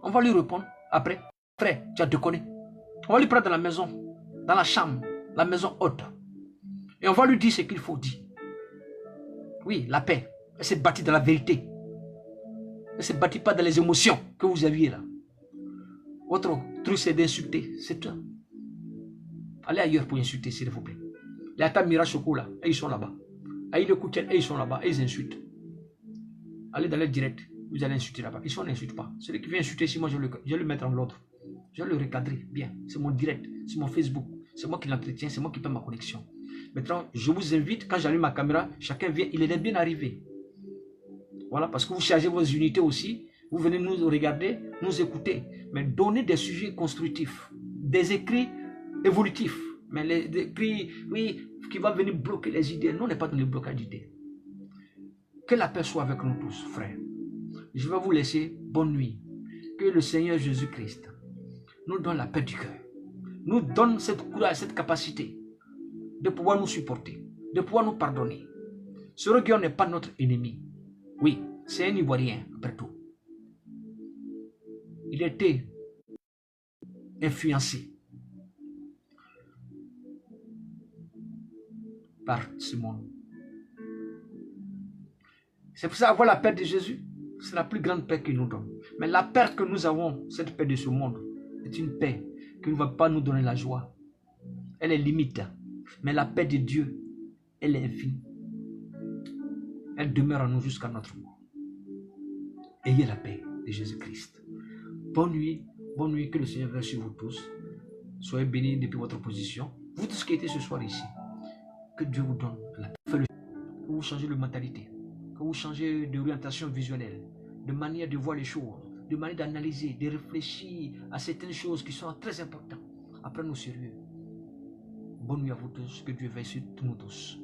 On va lui répondre après. Frère, tu as déconné. On va lui prendre dans la maison, dans la chambre, la maison haute. Et on va lui dire ce qu'il faut dire. Oui, la paix. Elle s'est bâtie dans la vérité. Elle ne s'est bâtie pas dans les émotions que vous aviez là. Votre truc c'est d'insulter, c'est tout. Allez ailleurs pour insulter s'il vous plaît. Les Atta Mira Choco là, ils sont là-bas. Aïe le Koutiel, ils sont là-bas, ils insultent. Allez dans le direct, vous allez insulter là-bas. Ici on n'insulte pas. Celui qui vient insulter ici, moi je vais le mettre en l'autre. Je vais le recadrer bien. C'est mon direct, c'est mon Facebook. C'est moi qui l'entretiens, c'est moi qui paie ma connexion. Maintenant, je vous invite, quand j'allume ma caméra, chacun vient, il est bien arrivé. Voilà, parce que vous chargez vos unités aussi. Vous venez nous regarder, nous écouter. Mais donnez des sujets constructifs, des écrits évolutifs. Mais les écrits, oui, qui vont venir bloquer les idées. Nous, on n'est pas dans le blocage d'idées. Que la paix soit avec nous tous, frères. Je vais vous laisser. Bonne nuit. Que le Seigneur Jésus-Christ nous donne la paix du cœur. Nous donne cette courage, cette capacité de pouvoir nous supporter, de pouvoir nous pardonner. Ce Roguion n'est pas notre ennemi. Oui, c'est un Ivoirien, après tout. Il était influencé par ce monde. C'est pour ça avoir la paix de Jésus, c'est la plus grande paix qu'il nous donne. Mais la paix que nous avons, cette paix de ce monde, est une paix qui ne va pas nous donner la joie. Elle est limite. Mais la paix de Dieu, elle est infinie. Elle demeure en nous jusqu'à notre mort. Ayez la paix de Jésus-Christ. Bonne nuit, que le Seigneur reste sur vous tous. Soyez bénis depuis votre position. Vous tous qui étiez ce soir ici, que Dieu vous donne la paix. Que vous changez de mentalité, que vous changez d'orientation visuelle, de manière de voir les choses, de manière d'analyser, de réfléchir à certaines choses qui sont très importantes. Apprenez-nous sérieux. Bonne nuit à vous tous, que Dieu veille sur nous tous.